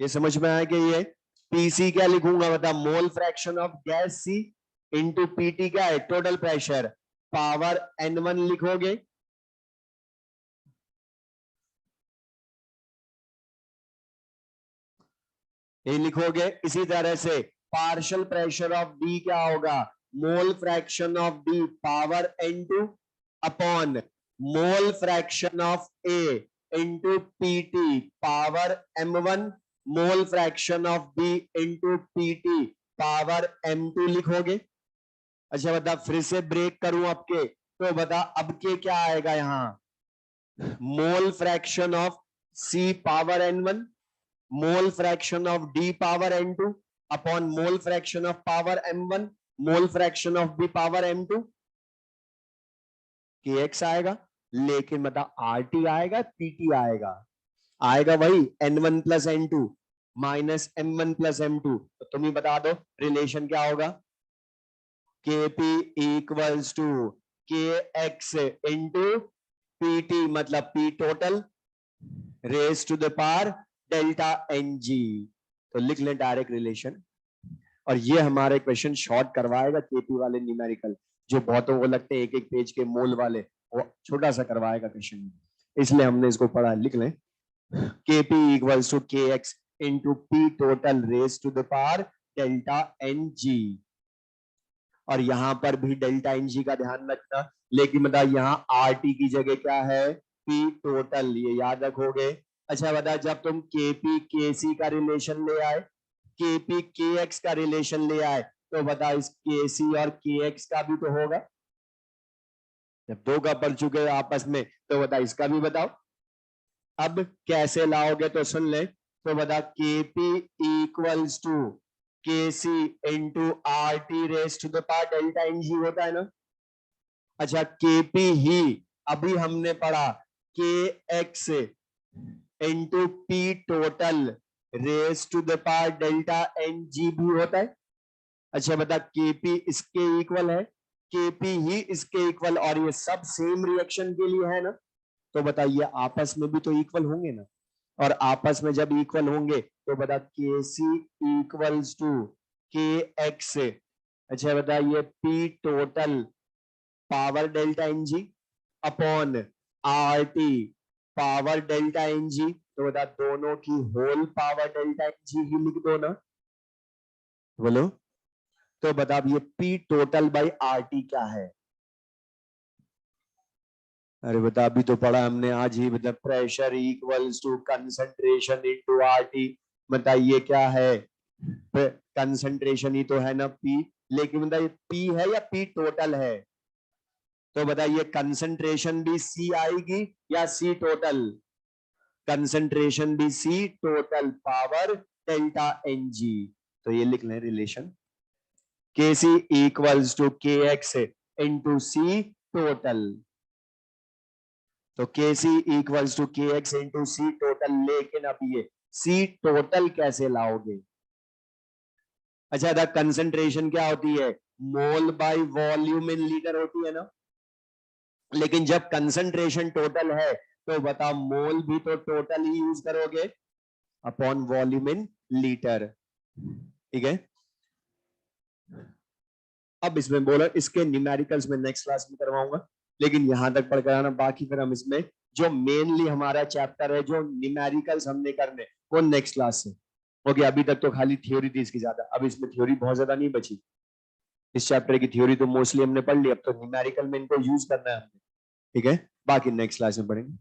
ये समझ में आया कि ये पीसी क्या लिखूंगा, बता mole fraction of gas C into PT क्या है टोटल प्रेशर, पावर n1 लिखोगे, ये लिखोगे। इसी तरह से पार्शियल प्रेशर ऑफ डी क्या होगा, mole fraction of D power n2 upon mole fraction of A into PT power m1 mole fraction of B into PT power m2 लिखोगे। अच्छा बता, फिर से ब्रेक करूं आपके, तो बता अब के क्या आएगा यहां, mole fraction of C power n1 mole fraction of D power n2 upon mole fraction of power m1 mole fraction of B power m2, K x आएगा, लेकिन बता आर टी आएगा पीटी आएगा, आएगा वही n1 plus n2 minus m1 plus m2, तो तुम ही बता दो रिलेशन क्या होगा, KP equals to KX into PT, मतलब P total raise to the power delta NG। तो लिख लें डायरेक्ट रिलेशन, और ये हमारे क्वेश्चन शॉर्ट करवाएगा केपी वाले न्यूमेरिकल, जो बहुतों को लगते हैं एक एक पेज के मोल वाले, वो छोटा सा करवाएगा क्वेश्चन, इसलिए हमने इसको पढ़ा। लिख लें KP equals to KX into P total raise to the power delta NG। और यहां पर भी डेल्टा NG का ध्यान रखना, लेकिन बता यहाँ RT की जगह क्या है, P टोटल, ये याद रखोगे। अच्छा बता, जब तुम KP KC का रिलेशन ले आए, KP KX का रिलेशन ले आए, तो बता इस KC और KX का भी तो होगा। जब दो का पढ़ चुके हो आपस में, तो बता इसका भी बताओ। अब कैसे लाओगे तो सुन ले, तो बता KP equals to KC into RT raise to the power delta NG होता है ना। अच्छा KP ही अभी हमने पढ़ा KX into P total raise to the power delta NG भी होता है। अच्छा बता KP इसके इक्वल है, KP ही इसके इक्वल, और ये सब सेम रिएक्शन के लिए है ना। तो बताइए आपस में भी तो इक्वल होंगे ना, और आपस में जब इक्वल होंगे तो बता KC इक्वल्स टू KX। अच्छा बताइए P total power delta NG upon RT power delta NG, तो बता दोनों की होल पावर डेल्टा NG ही लिख दो ना, बोलो। तो बता अब ये P टोटल बाई RT क्या है। अरे बता अभी तो पढ़ा हमने आज ही, मतलब pressure equals to concentration into RT। बताइए क्या है, कंसंट्रेशन ही तो है ना P, लेकिन बताइए P है या P टोटल है। तो बताइए कंसंट्रेशन भी C आएगी या C टोटल, कंसंट्रेशन भी C total power delta NG। तो ये लिख लें relation KC equals to KX into C total. तो KC equals to KX into C total, लेकिन अब ये C टोटल कैसे लाओगे। अच्छा द कंसंट्रेशन क्या होती है, मोल बाय वॉल्यूम इन लीटर होती है ना, लेकिन जब कंसंट्रेशन टोटल है तो बता मोल भी तो टोटल ही यूज करोगे अपॉन वॉल्यूम इन लीटर, ठीक है। अब इसमें बोलो, इसके न्यूमेरिकल्स में नेक्स्ट क्लास में करवाऊंगा, लेकिन यहां तक पढ़कर आना, बाकी फिर हम इसमें जो मेनली हमारा चैप्टर है, जो न्यूमेरिकल्स हमने करने, वो नेक्स्ट क्लास से। ओके अभी तक तो खाली थ्योरी थी इसकी ज्यादा, अब इसमें थ्योरी बहुत ज्यादा नहीं बची। इस चैप्टर की थ्योरी तो मोस्टली हमने पढ़ ली, अब तो न्यूमेरिकल में इनको यूज करना है हमने, ठीक है। बाकी नेक्स्ट क्लास में पढ़ेंगे।